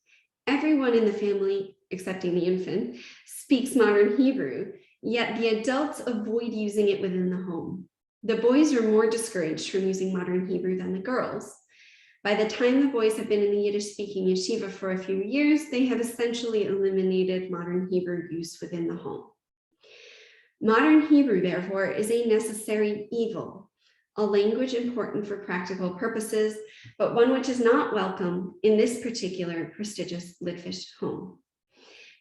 Everyone in the family, excepting the infant, speaks modern Hebrew, yet the adults avoid using it within the home. The boys are more discouraged from using modern Hebrew than the girls. By the time the boys have been in the Yiddish-speaking yeshiva for a few years, they have essentially eliminated modern Hebrew use within the home. Modern Hebrew, therefore, is a necessary evil, a language important for practical purposes, but one which is not welcome in this particular prestigious Litvish home.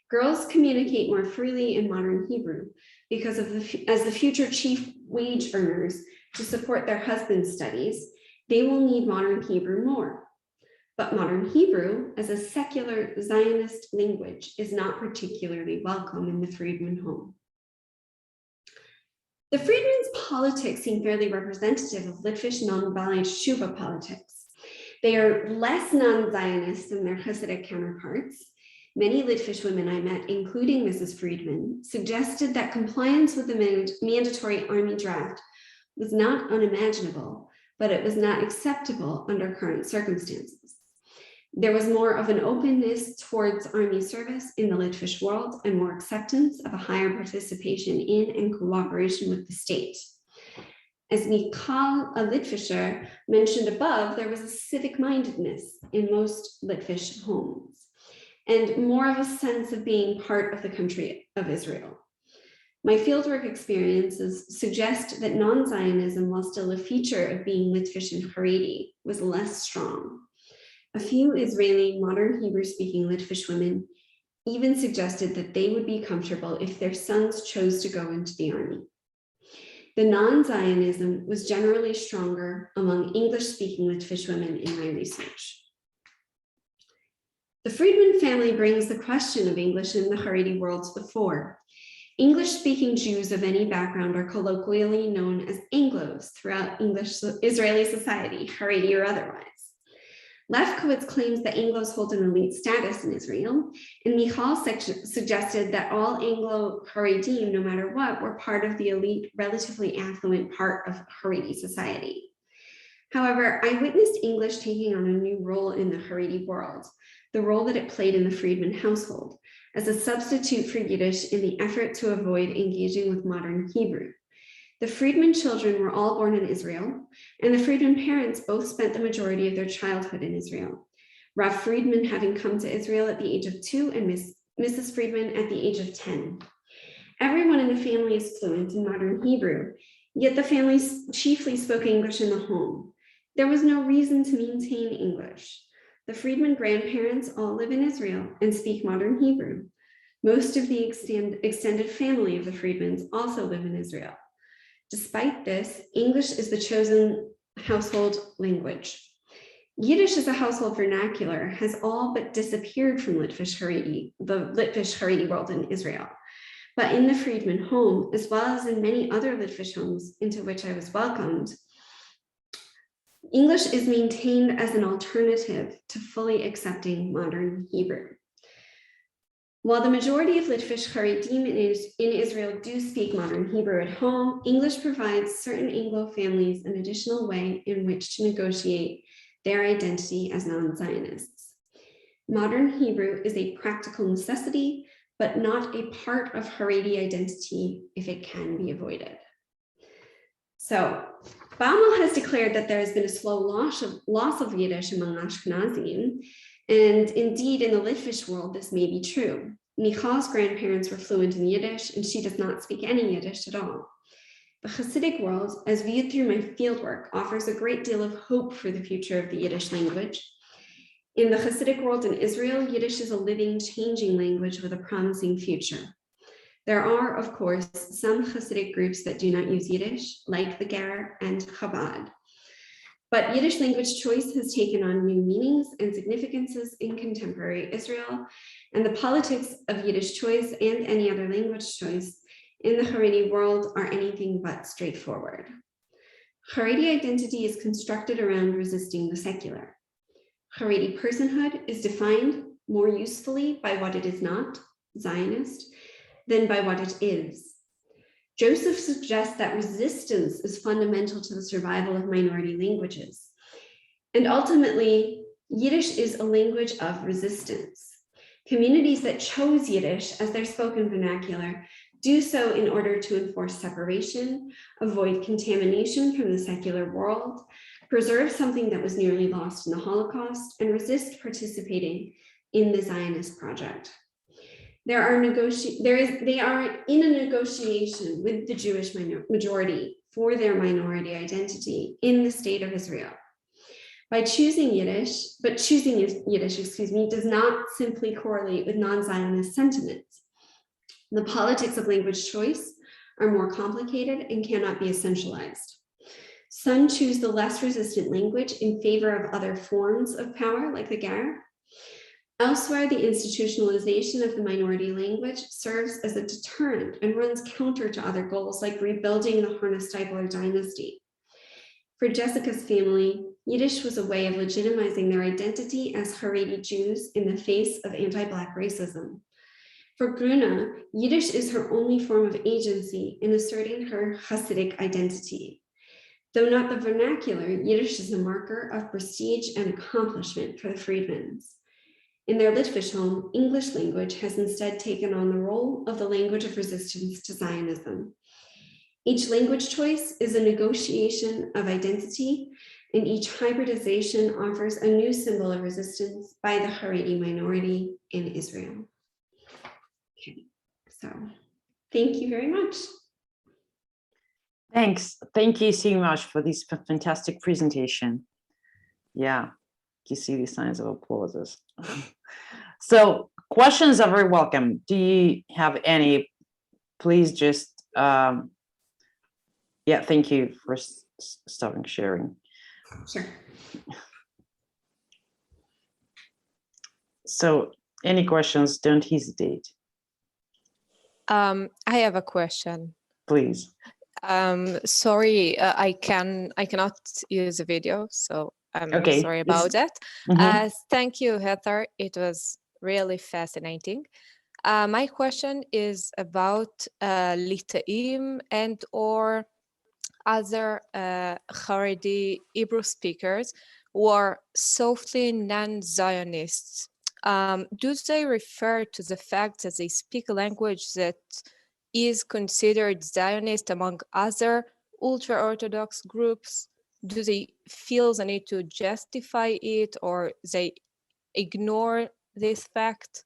Girls communicate more freely in modern Hebrew because as the future chief wage earners to support their husband's studies, they will need modern Hebrew more. But modern Hebrew, as a secular Zionist language, is not particularly welcome in the Friedman home. The Friedman's politics seem fairly representative of Litvish non-ba'alei teshuvah politics. They are less non-Zionist than their Hasidic counterparts. Many Litvish women I met, including Mrs. Friedman, suggested that compliance with the mandatory army draft was not unimaginable, but it was not acceptable under current circumstances. There was more of an openness towards army service in the Litvish world and more acceptance of a higher participation in and cooperation with the state. As Michal, a Litvisher, mentioned above, there was a civic-mindedness in most Litvish homes and more of a sense of being part of the country of Israel. My fieldwork experiences suggest that non-Zionism, while still a feature of being Litvish and Haredi, was less strong. A few Israeli modern Hebrew-speaking Litvish women even suggested that they would be comfortable if their sons chose to go into the army. The non-Zionism was generally stronger among English-speaking Litvish women in my research. The Friedman family brings the question of English in the Haredi world to the fore. English-speaking Jews of any background are colloquially known as Anglos throughout Israeli society, Haredi or otherwise. Lefkowitz claims that Anglos hold an elite status in Israel, and Michal suggested that all Anglo-Haredim, no matter what, were part of the elite, relatively affluent part of Haredi society. However, I witnessed English taking on a new role in the Haredi world, the role that it played in the Friedman household, as a substitute for Yiddish in the effort to avoid engaging with modern Hebrew. The Friedman children were all born in Israel, and the Friedman parents both spent the majority of their childhood in Israel. Rav Friedman having come to Israel at the age of 2 and Mrs. Friedman at the age of 10. Everyone in the family is fluent in modern Hebrew, yet the family chiefly spoke English in the home. There was no reason to maintain English. The Friedman grandparents all live in Israel and speak modern Hebrew. Most of the extended family of the Friedmans also live in Israel. Despite this, English is the chosen household language. Yiddish as a household vernacular has all but disappeared from the Litvish Haredi world in Israel. But in the Friedman home, as well as in many other Litvish homes into which I was welcomed, English is maintained as an alternative to fully accepting modern Hebrew. While the majority of Litvish Haredim in Israel do speak modern Hebrew at home, English provides certain Anglo families an additional way in which to negotiate their identity as non-Zionists. Modern Hebrew is a practical necessity, but not a part of Haredi identity if it can be avoided. So, Baumel has declared that there has been a slow loss of Yiddish among Ashkenazim, and indeed in the Litvish world, this may be true. Michal's grandparents were fluent in Yiddish, and she does not speak any Yiddish at all. The Hasidic world, as viewed through my fieldwork, offers a great deal of hope for the future of the Yiddish language. In the Hasidic world in Israel, Yiddish is a living, changing language with a promising future. There are, of course, some Hasidic groups that do not use Yiddish, like the Ger and Chabad. But Yiddish language choice has taken on new meanings and significances in contemporary Israel, and the politics of Yiddish choice and any other language choice in the Haredi world are anything but straightforward. Haredi identity is constructed around resisting the secular. Haredi personhood is defined more usefully by what it is not, Zionist, than by what it is. Joseph suggests that resistance is fundamental to the survival of minority languages. And ultimately, Yiddish is a language of resistance. Communities that chose Yiddish as their spoken vernacular do so in order to enforce separation, avoid contamination from the secular world, preserve something that was nearly lost in the Holocaust, and resist participating in the Zionist project. They are in a negotiation with the Jewish majority for their minority identity in the state of Israel. By choosing Yiddish, does not simply correlate with non-Zionist sentiments. The politics of language choice are more complicated and cannot be essentialized. Some choose the less resistant language in favor of other forms of power, like the Ger. Elsewhere, the institutionalization of the minority language serves as a deterrent and runs counter to other goals, like rebuilding the Hornsteipler dynasty. For Jessica's family, Yiddish was a way of legitimizing their identity as Haredi Jews in the face of anti-Black racism. For Gruna, Yiddish is her only form of agency in asserting her Hasidic identity. Though not the vernacular, Yiddish is a marker of prestige and accomplishment for the Friedmans. In their Litvish home, English language has instead taken on the role of the language of resistance to Zionism. Each language choice is a negotiation of identity, and each hybridization offers a new symbol of resistance by the Haredi minority in Israel. Okay, so thank you very much. Thanks. Thank you so much for this fantastic presentation. Yeah, you see the signs of applauses. So questions are very welcome. Do you have any? Please just, yeah, thank you for stopping sharing. Sure. So any questions, don't hesitate. I have a question. Please. Sorry, I cannot use a video, so I'm Okay. sorry about that. Mm-hmm. Thank you, Heather. It was really fascinating. My question is about Lithuanian and or other Haredi Hebrew speakers who are softly non-Zionists. Do they refer to the fact that they speak a language that is considered Zionist among other ultra-Orthodox groups? Do they feel the need to justify it, or they ignore this fact?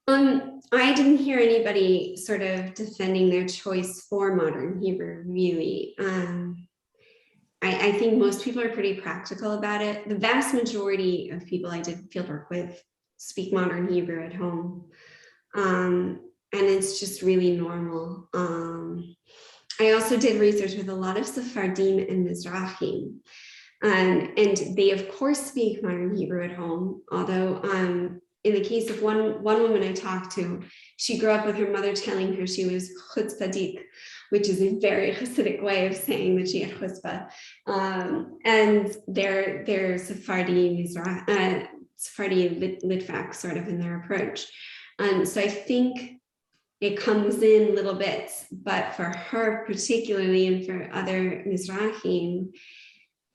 I didn't hear anybody sort of defending their choice for modern Hebrew, really. I think most people are pretty practical about it. The vast majority of people I did fieldwork with speak modern Hebrew at home. And it's just really normal. I also did research with a lot of Sephardim and Mizrahim. And they, of course, speak modern Hebrew at home, although in the case of one woman I talked to, she grew up with her mother telling her she was chutzpahdik, which is a very Hasidic way of saying that she had chutzpah. And they're Sephardi Litvak sort of in their approach. So I think it comes in little bits, but for her particularly, and for other Mizrahim,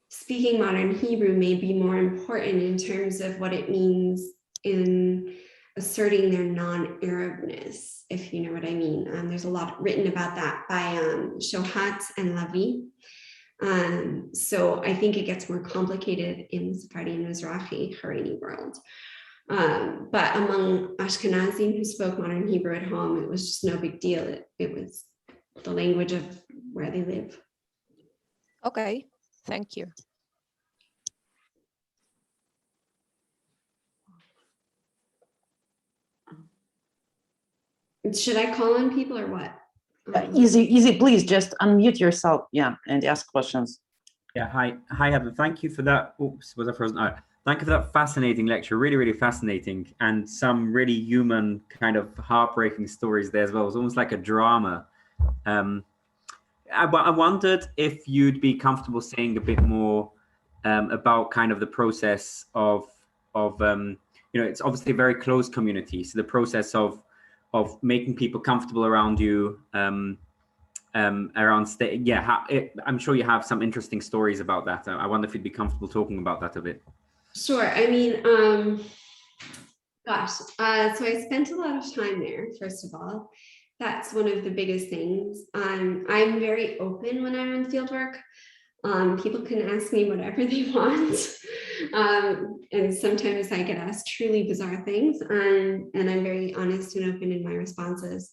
speaking modern Hebrew may be more important in terms of what it means in asserting their non-Arabness, if you know what I mean. There's a lot written about that by Shohat and Lavi. So I think it gets more complicated in the Sephardi and Mizrahi Haredi world. But among Ashkenazim who spoke modern Hebrew at home, it was just no big deal. It was the language of where they live. Okay, thank you. Should I call on people or what? Easy, please just unmute yourself, and ask questions. Yeah, hi, Heather. Thank you for that. Oops, was I frozen? Oh, thank you for that fascinating lecture. Really, really fascinating, and some really human, kind of heartbreaking stories there as well. It was almost like a drama. I wondered if you'd be comfortable saying a bit more about kind of the process of it's obviously a very close community, so the process of making people comfortable around you. I'm sure you have some interesting stories about that. I wonder if you'd be comfortable talking about that a bit. Sure. I mean, so I spent a lot of time there, first of all. That's one of the biggest things. I'm very open when I'm on fieldwork. People can ask me whatever they want. And sometimes I get asked truly bizarre things, and I'm very honest and open in my responses.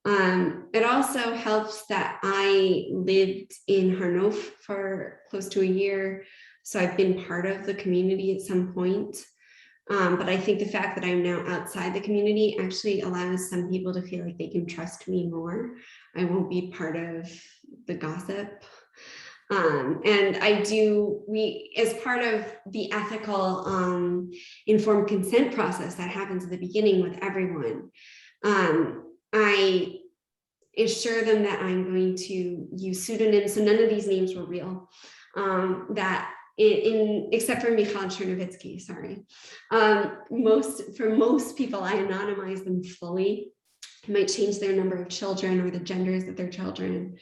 It also helps that I lived in Harnof for close to a year, so I've been part of the community at some point. But I think the fact that I'm now outside the community actually allows some people to feel like they can trust me more. I won't be part of the gossip. And as part of the ethical informed consent process that happens at the beginning with everyone, I assure them that I'm going to use pseudonyms, so none of these names were real, except for Michal Chernovitsky, sorry. For most people, I anonymize them fully. I might change their number of children or the genders of their children,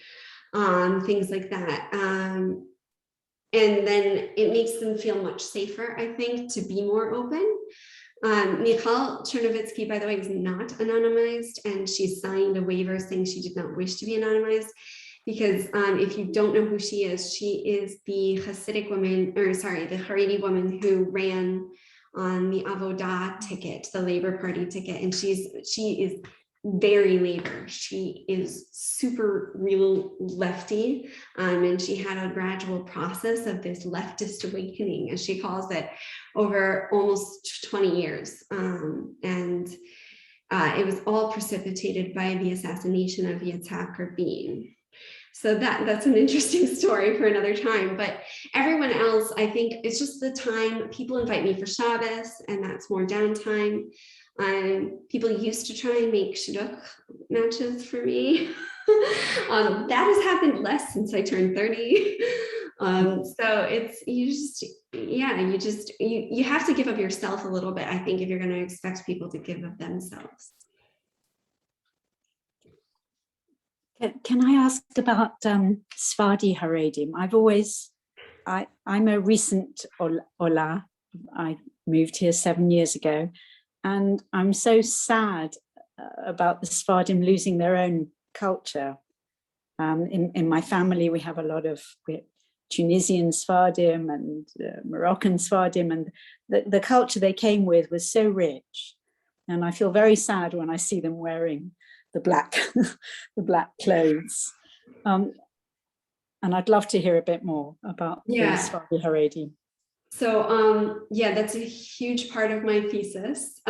things like that. And then it makes them feel much safer, I think, to be more open. Michal Chernovitsky, by the way, is not anonymized, and she signed a waiver saying she did not wish to be anonymized, because if you don't know who she is the Hasidic woman, the Haredi woman who ran on the Agudat ticket, the Labor Party ticket, and she is very labor. She is super real lefty, and she had a gradual process of this leftist awakening, as she calls it, over almost 20 years. And it was all precipitated by the assassination of Yitzhak Rabin. So that's an interesting story for another time. But everyone else, I think it's just the time. People invite me for Shabbos, and that's more downtime. People used to try and make shidduch matches for me. That has happened less since I turned 30. So it's you have to give of yourself a little bit, I think, if you're going to expect people to give of themselves. Can I ask about Sephardi Haredim? I'm a recent Ola. I moved here 7 years ago, and I'm so sad about the Sephardim losing their own culture. In my family, we have a lot of Tunisian Sephardim and Moroccan Sephardim, and the culture they came with was so rich. And I feel very sad when I see them wearing the black clothes. And I'd love to hear a bit more about the Sephardi Haredi. So that's a huge part of my thesis,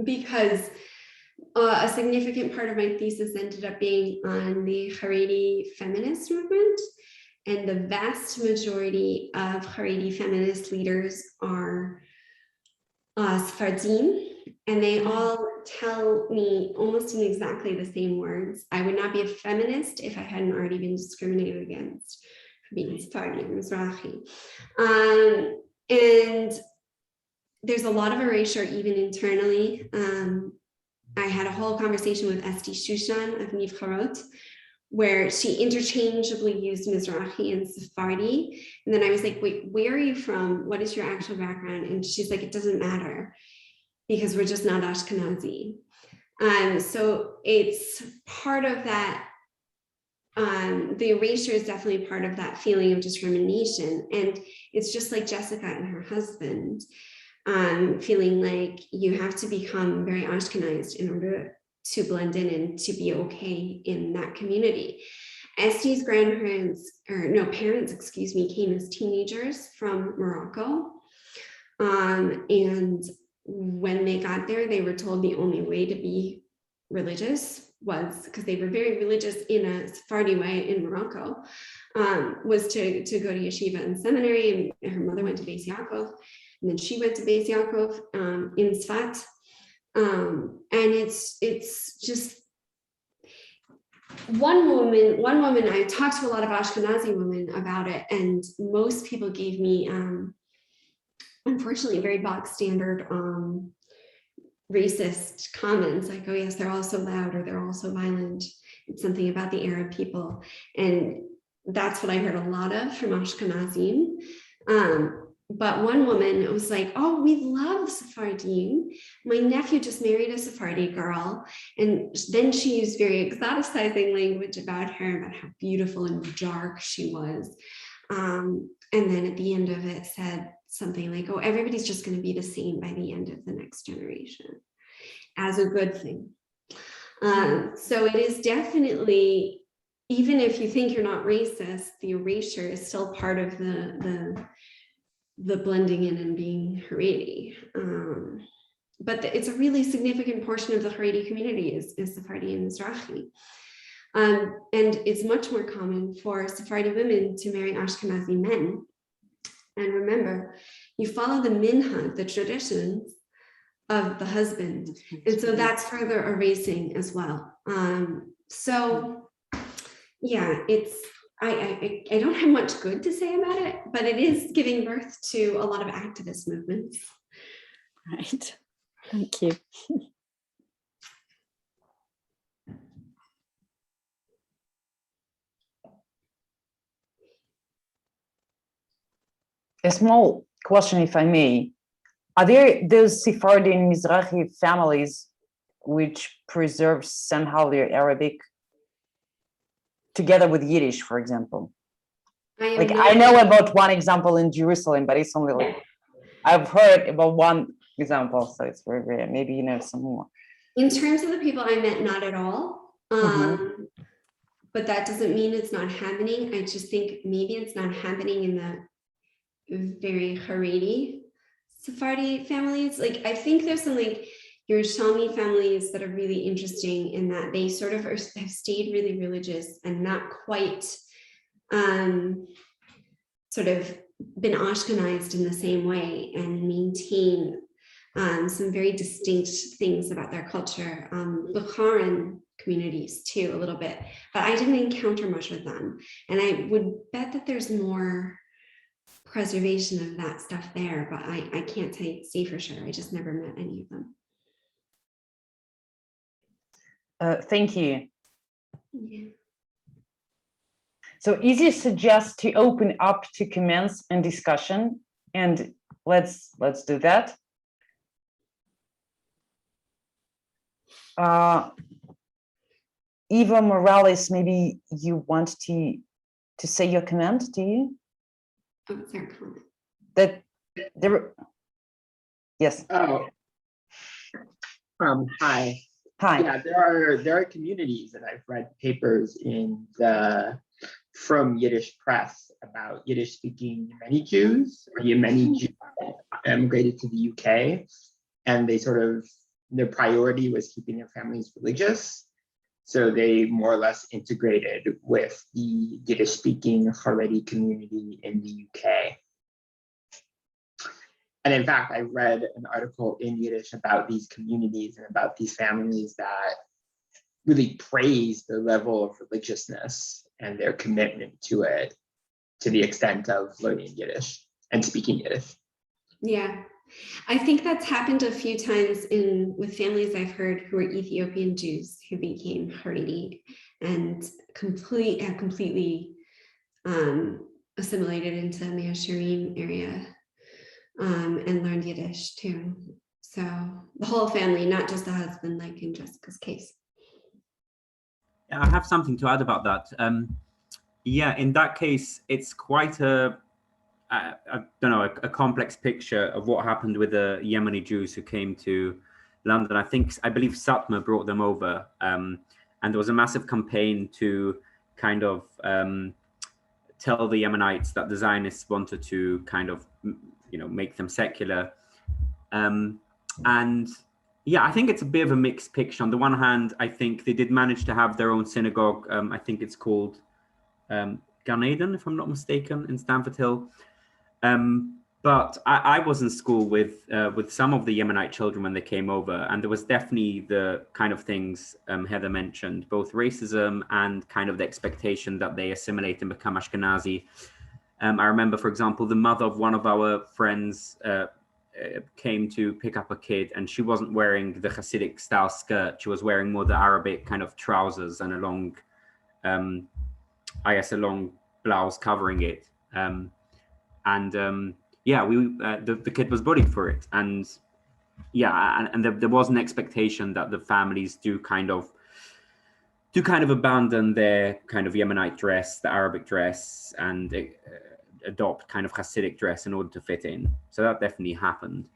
because a significant part of my thesis ended up being on the Haredi feminist movement, and the vast majority of Haredi feminist leaders are Sephardim, and they all tell me almost in exactly the same words: I would not be a feminist if I hadn't already been discriminated against for being Sephardi and Mizrahi. And there's a lot of erasure even internally. I had a whole conversation with Esti Shushan of Nivcharot, where she interchangeably used Mizrahi and Sephardi. And then I was like, wait, where are you from? What is your actual background? And she's like, it doesn't matter, because we're just not Ashkenazi. So it's part of that. The erasure is definitely part of that feeling of discrimination. And it's just like Jessica and her husband, feeling like you have to become very Ashkenazed in order to blend in and to be okay in that community. Esti's parents came as teenagers from Morocco. And when they got there, they were told the only way to be religious was, because they were very religious in a Sephardi way in Morocco, was to go to yeshiva and seminary. And her mother went to Beis Yaakov, and then she went to Beis Yaakov in Sfat. And it's just one woman, I talked to a lot of Ashkenazi women about it, and most people gave me, unfortunately, very box standard racist comments like, oh yes, they're all so loud, or they're all so violent. It's something about the Arab people. And that's what I heard a lot of from Ashkenazim. But one woman was like, oh, we love Sephardim. My nephew just married a Sephardi girl. And then she used very exoticizing language about her, about how beautiful and dark she was. And then at the end of it said something like, oh, everybody's just going to be the same by the end of the next generation, as a good thing. So it is definitely, even if you think you're not racist, the erasure is still part of the blending in and being Haredi. But it's a really significant portion of the Haredi community is Sephardi and Mizrahi. And it's much more common for Sephardi women to marry Ashkenazi men. And remember, you follow the minhag, the traditions of the husband. And so that's further erasing as well. So yeah, it's, I don't have much good to say about it, but it is giving birth to a lot of activist movements. Right. Thank you. A small question, if I may. Are there those Sephardi and Mizrahi families which preserve somehow their Arabic together with Yiddish, for example? I know about one example in Jerusalem, but it's only like, I've heard about one example, so it's very rare. Maybe you know some more. In terms of the people I met, not at all. But that doesn't mean it's not happening. I just think maybe it's not happening in the very Haredi Sephardi families. Like, I think there's some like Yerushalmi families that are really interesting in that they sort of have stayed really religious and not quite sort of been Ashkenazed in the same way, and maintain some very distinct things about their culture. Bukharan communities too, a little bit, but I didn't encounter much with them. And I would bet that there's more preservation of that stuff there, but I can't say for sure. I just never met any of them. Thank you. Yeah. So easy suggest to open up to comments and discussion, and let's do that. Eva Morales, maybe you want to say your comment, do you? Oh, is there a comment? That there, yes. Oh, hi. Hi. Yeah, there are communities, and I've read papers from Yiddish press about Yiddish-speaking Yemeni Jews, or Yemeni Jews that emigrated to the UK, and their priority was keeping their families religious. So they more or less integrated with the Yiddish-speaking Haredi community in the UK. And in fact, I read an article in Yiddish about these communities and about these families that really praised their level of religiousness and their commitment to it, to the extent of learning Yiddish and speaking Yiddish. Yeah, I think that's happened a few times with families I've heard who are Ethiopian Jews who became Haredi and have completely assimilated into the Mea Shearim area and learned Yiddish too. So the whole family, not just the husband, like in Jessica's case. Yeah, I have something to add about that. Yeah, in that case, it's quite I don't know, a complex picture of what happened with the Yemeni Jews who came to London. I believe Satmar brought them over, and there was a massive campaign to kind of tell the Yemenites that the Zionists wanted to kind of, make them secular. And yeah, I think it's a bit of a mixed picture. On the one hand, I think they did manage to have their own synagogue. I think it's called Gan Eden, if I'm not mistaken, in Stamford Hill. But I was in school with some of the Yemenite children when they came over, and there was definitely the kind of things Heather mentioned, both racism and kind of the expectation that they assimilate and become Ashkenazi. I remember, for example, the mother of one of our friends came to pick up a kid, and she wasn't wearing the Hasidic style skirt. She was wearing more the Arabic kind of trousers and a long, I guess, a long blouse covering it. Yeah, the kid was bullied for it, and yeah, and there was an expectation that the families do kind of abandon their kind of Yemenite dress, the Arabic dress, and adopt kind of Hasidic dress in order to fit in. So that definitely happened.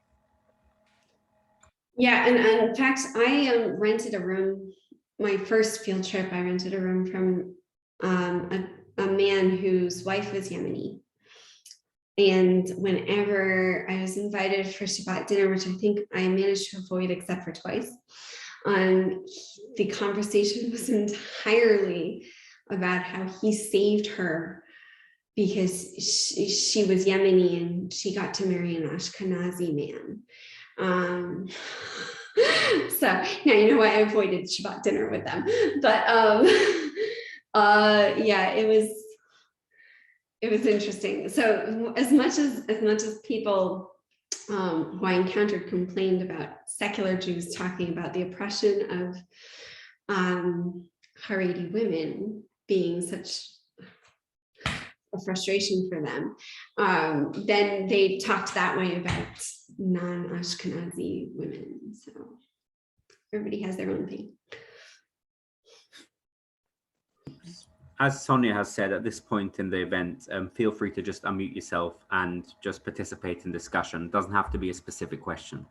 Yeah, and in fact, I rented a room. My first field trip, I rented a room from a man whose wife was Yemeni. And whenever I was invited for Shabbat dinner, which I think I managed to avoid except for twice, the conversation was entirely about how he saved her because she was Yemeni and she got to marry an Ashkenazi man. So now you know why I avoided Shabbat dinner with them. But yeah, it was interesting. So as much as people who I encountered complained about secular Jews talking about the oppression of Haredi women being such a frustration for them, then they talked that way about non-Ashkenazi women. So everybody has their own thing. As Sonia has said at this point in the event, feel free to just unmute yourself and just participate in discussion. It doesn't have to be a specific question.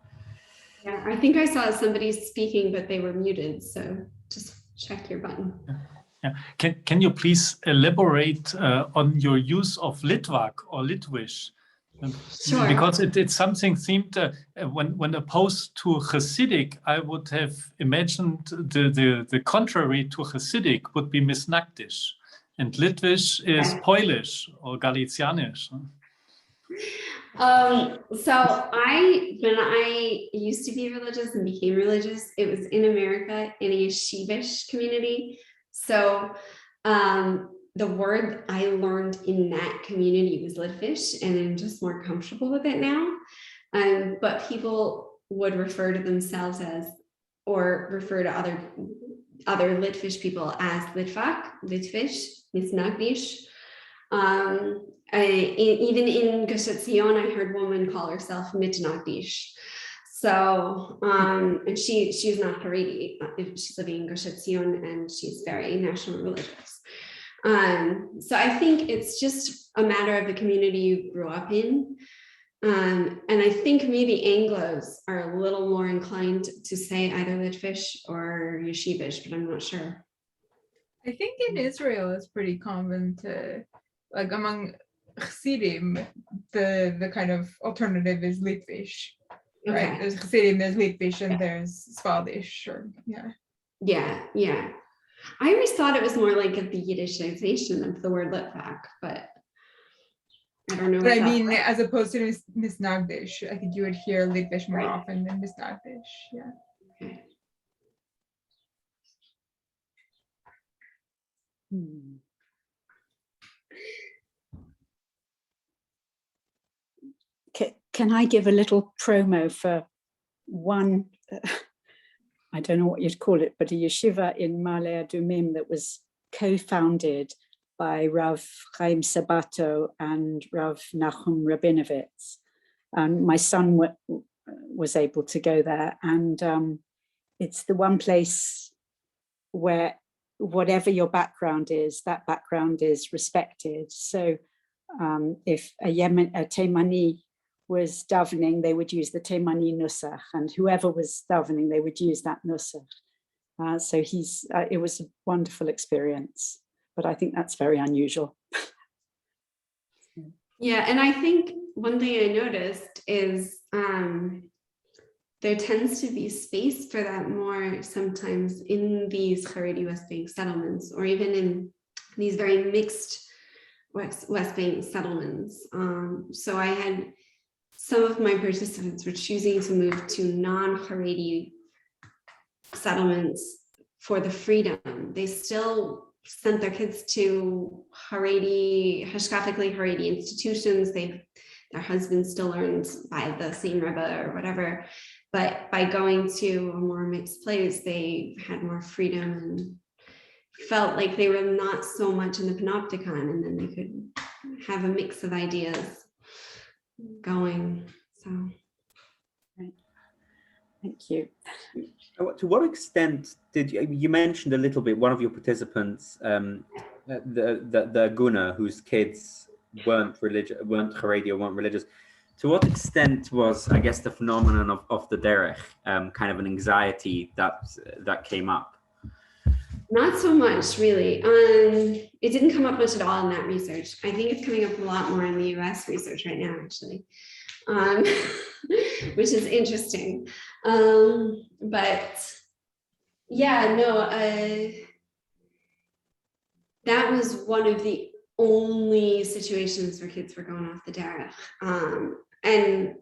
Yeah, I think I saw somebody speaking, but they were muted. So just check your button. Yeah. Can you please elaborate on your use of Litvak or Litvish? Sure. Because it's something seemed when opposed to Hasidic, I would have imagined the contrary to Hasidic would be Misnagdish, and Litvish is Polish or Galicianisch. So when I used to be religious and became religious, it was in America in a yeshivish community. So the word I learned in that community was Litvish, and I'm just more comfortable with it now. But people would refer to themselves as, or refer to other Litvish people as Litvak, Litvish, Misnagdish. Even in Gush Etzion, I heard a woman call herself Mitnagdish. So, and she's not Haredi. She's living in Gush Etzion, and she's very national religious. So I think it's just a matter of the community you grew up in. And I think maybe Anglos are a little more inclined to say either Litvish or Yeshivish, but I'm not sure. I think in Israel it's pretty common to, like among Hasidim, the kind of alternative is Litvish, right? Okay. There's Hasidim, there's Litvish, and there's Svaldish, or Yeah. I always thought it was more like a the Yiddishization of the word Litvak, but I don't know. But I mean, as opposed to Misnagdish, I think you would hear Litvish more often than Misnagdish, yeah. Okay. Can I give a little promo for one, I don't know what you'd call it, but a yeshiva in Ma'ale Adumim that was co-founded by Rav Chaim Sabato and Rav Nachum Rabinovitz. And my son was able to go there, and it's the one place where whatever your background is, that background is respected. So if a Taimani was davening, they would use the Taimani nusach, and whoever was davening, they would use that nusach. So it was a wonderful experience, but I think that's very unusual. Yeah, and I think one thing I noticed is there tends to be space for that more sometimes in these Haredi West Bank settlements, or even in these very mixed West Bank settlements. So I had some of my participants were choosing to move to non-Haredi settlements for the freedom. They still sent their kids to hashkafically Haredi institutions. Their husbands still learned by the same Rebbe or whatever. But by going to a more mixed place, they had more freedom and felt like they were not so much in the panopticon, and then they could have a mix of ideas going. So, Thank you. To what extent did you mentioned a little bit, one of your participants, the Guna, whose kids weren't Haredi or weren't religious. To what extent was, I guess, the phenomenon of the derech kind of an anxiety that came up? not so much, really. It didn't come up much at all in that research. I think it's coming up a lot more in the US research right now, actually, which is interesting. But yeah, no, that was one of the only situations where kids were going off the derech. And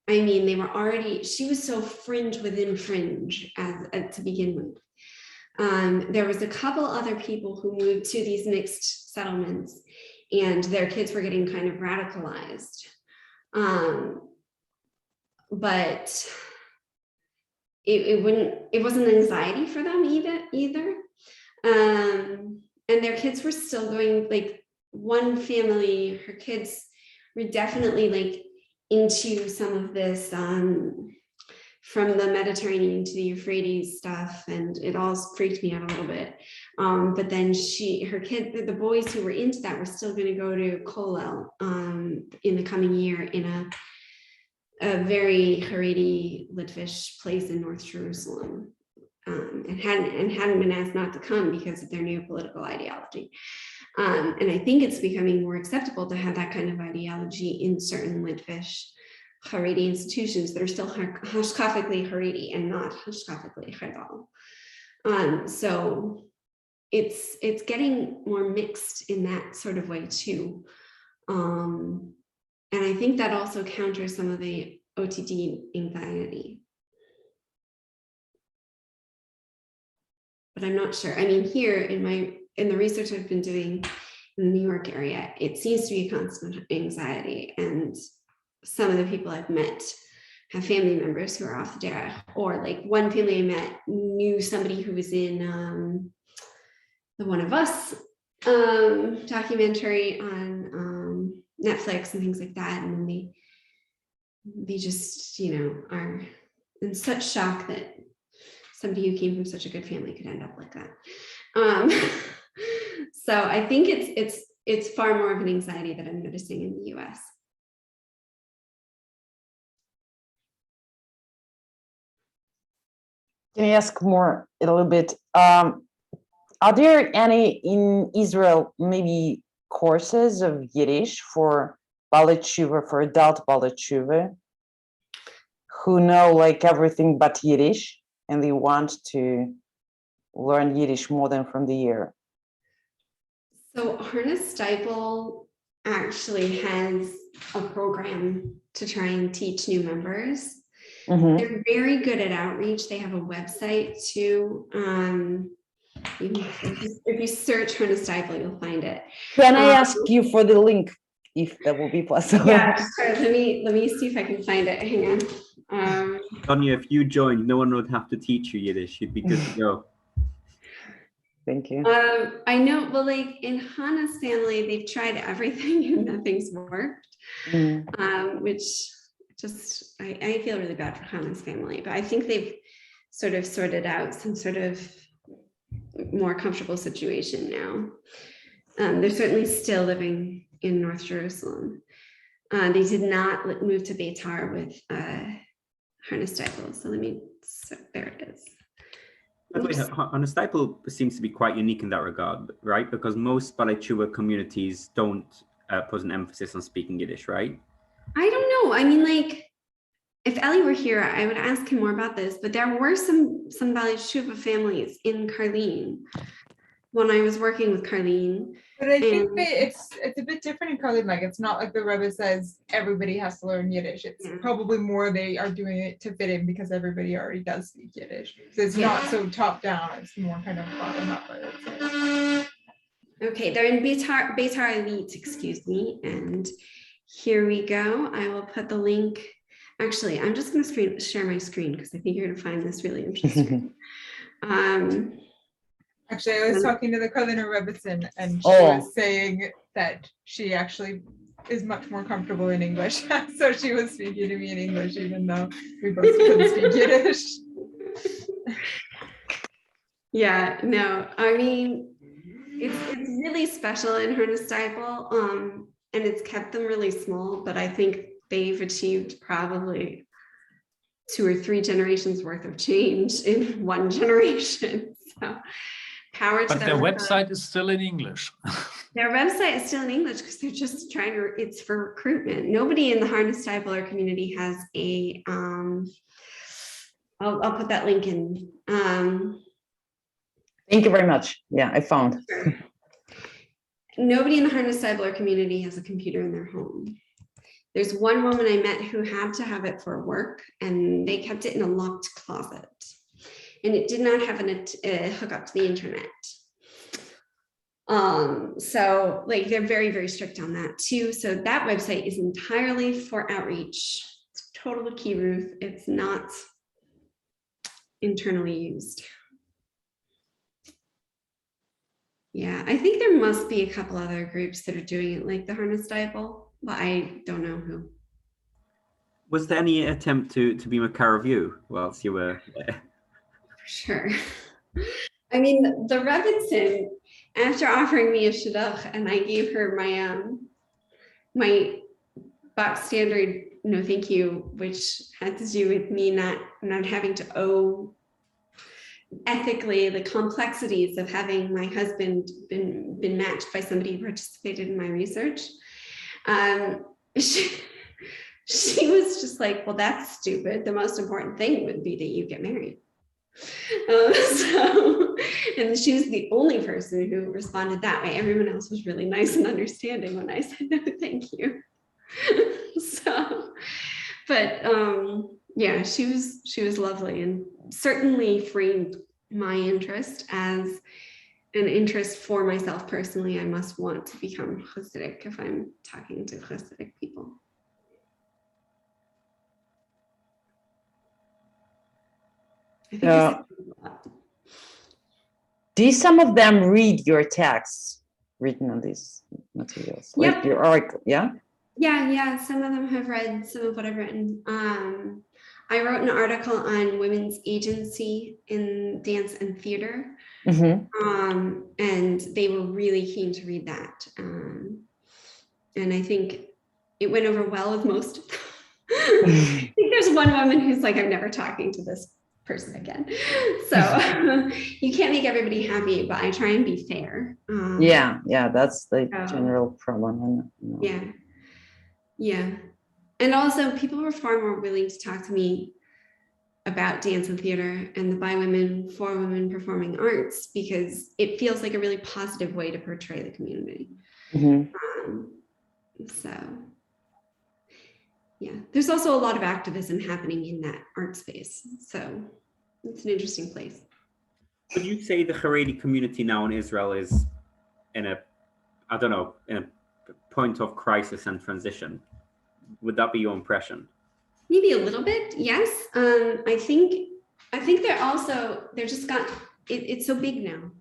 I mean, they were already, she was so fringe within fringe to begin with. There was a couple other people who moved to these mixed settlements and their kids were getting kind of radicalized. But it wasn't anxiety for them either. And their kids were still going, like one family, her kids were definitely like into some of this from the Mediterranean to the Euphrates stuff, and it all freaked me out a little bit. But then the boys who were into that were still going to go to kollel in the coming year in a very Haredi Litvish place in North Jerusalem. And hadn't been asked not to come because of their new political ideology. And I think it's becoming more acceptable to have that kind of ideology in certain Litvish Haredi institutions that are still hashkafically Haredi and not hashkafically Chayval. So it's getting more mixed in that sort of way too. And I think that also counters some of the OTD anxiety. But I'm not sure. I mean, here in the research I've been doing in the New York area, it seems to be a constant anxiety. And some of the people I've met have family members who are off the derech, or like one family I met knew somebody who was in the One of Us documentary on Netflix and things like that. And they just, are in such shock that somebody who came from such a good family could end up like that. So I think it's far more of an anxiety that I'm noticing in the US. Can I ask more a little bit? Are there any in Israel, maybe courses of Yiddish for ba'alei teshuvah, for adult ba'alei teshuvah, who know like everything but Yiddish and they want to learn Yiddish more than from the year? So Ernest Steipel actually has a program to try and teach new members. Mm-hmm. They're very good at outreach. They have a website too. If you search Ernest Steipel, you'll find it. Can I ask you for the link, if that will be possible? Yeah, sure. Let me see if I can find it. Hang on. Sonia, if you joined, no one would have to teach you Yiddish. You'd be good to go. Thank you. I know, well, like in Hannah's family, they've tried everything and nothing's worked, which just, I feel really bad for Hannah's family, but I think they've sort of sorted out some sort of more comfortable situation now. They're certainly still living in North Jerusalem. They did not move to Beitar with Ernest Steipel. So there it is. By the way, Ernest Steipel seems to be quite unique in that regard, right? Because most ba'alei teshuvah communities don't put an emphasis on speaking Yiddish, right? I don't know. I mean, like, if Eli were here, I would ask him more about this, but there were some Ba'alei teshuvah families in Karlin when I was working with Karlin. But I think it's a bit different in Karlin. Like, it's not like the Rebbe says everybody has to learn Yiddish. It's probably more they are doing it to fit in because everybody already does speak Yiddish. So it's not so top down. It's more kind of bottom up, I would say. Okay, they're in Beitar Elite, excuse me. And here we go. I will put the link. Actually, I'm just going to share my screen because I think you're going to find this really interesting. Actually, I was talking to the Karliner Rebbetzin, and she was saying that she actually is much more comfortable in English. So she was speaking to me in English, even though we both couldn't speak Yiddish. Yeah, no, I mean, it's really special in her style, and it's kept them really small, but I think they've achieved probably 2 or 3 generations worth of change in one generation. So power to them. But their website is still in English. Their website is still in English because they're just trying to, it's for recruitment. Nobody in the Haredi community has a, I'll put that link in. Thank you very much. Yeah, I found. Sure. Nobody in the Haredi community has a computer in their home. There's one woman I met who had to have it for work, and they kept it in a locked closet. And it did not have a hookup to the internet. So like they're very, very strict on that too. So that website is entirely for outreach. It's total kiruv. It's not internally used. Yeah, I think there must be a couple other groups that are doing it like the Harness Stipel, but I don't know who. Was there any attempt to be Makar of you whilst you were there? Sure. I mean, the Rebbetzin, after offering me a shidduch, and I gave her my my box standard no thank you, which had to do with me not having to owe ethically the complexities of having my husband been matched by somebody who participated in my research. She was just like, well, that's stupid. The most important thing would be that you get married. And she was the only person who responded that way. Everyone else was really nice and understanding when I said no thank you. So, but yeah, she was lovely and certainly framed my interest as an interest for myself personally. I must want to become Hasidic if I'm talking to Hasidic people. Do some of them read your texts written on these materials? Like Yep. your article, yeah? Yeah, some of them have read some of what I've written. I wrote an article on women's agency in dance and theater, and they were really keen to read that. And I think it went over well with most of them. I think there's one woman who's like, I'm never talking to this person again. So you can't make everybody happy, but I try and be fair. Yeah, that's the general problem. Yeah. And also people were far more willing to talk to me about dance and theater and the by women, for women performing arts, because it feels like a really positive way to portray the community. So yeah, there's also a lot of activism happening in that art space. So it's an interesting place. Would you say the Haredi community now in Israel is in a point of crisis and transition? Would that be your impression? Maybe a little bit, yes. I think they're just got, it's so big now.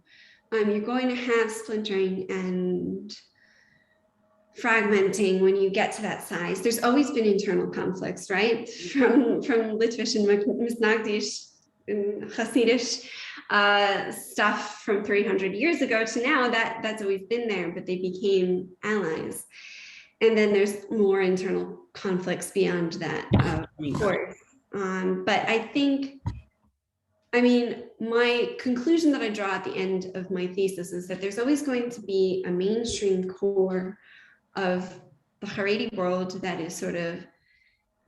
You're going to have splintering and fragmenting when you get to that size. There's always been internal conflicts, right? From Litvish and Misnagdish and Hasidic stuff from 300 years ago to now, that's always been there, but they became allies. And then there's more internal conflicts beyond that, of course. But I mean, my conclusion that I draw at the end of my thesis is that there's always going to be a mainstream core of the Haredi world that is sort of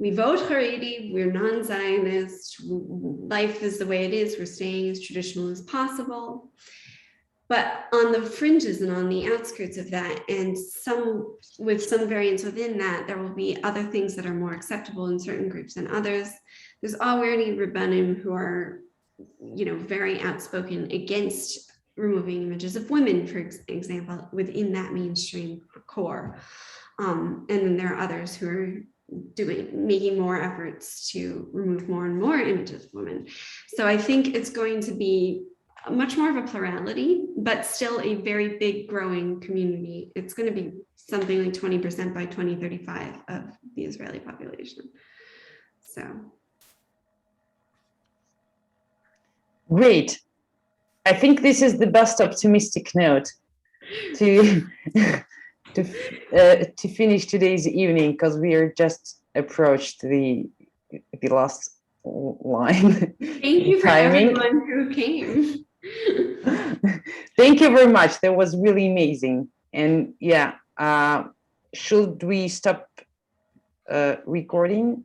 we vote Haredi, we're non-Zionist, life is the way it is, we're staying as traditional as possible. But on the fringes and on the outskirts of that, and with some variance within that, there will be other things that are more acceptable in certain groups than others. There's already Rabbanim who are, very outspoken against removing images of women, for example, within that mainstream core. And then there are others who are making more efforts to remove more and more images of women. So I think it's going to be much more of a plurality, but still a very big growing community. It's going to be something like 20% by 2035 of the Israeli population. So. Great. I think this is the best optimistic note to finish today's evening, because we are just approached the last line. Thank you for everyone who came. Thank you very much. That was really amazing. And yeah, should we stop recording?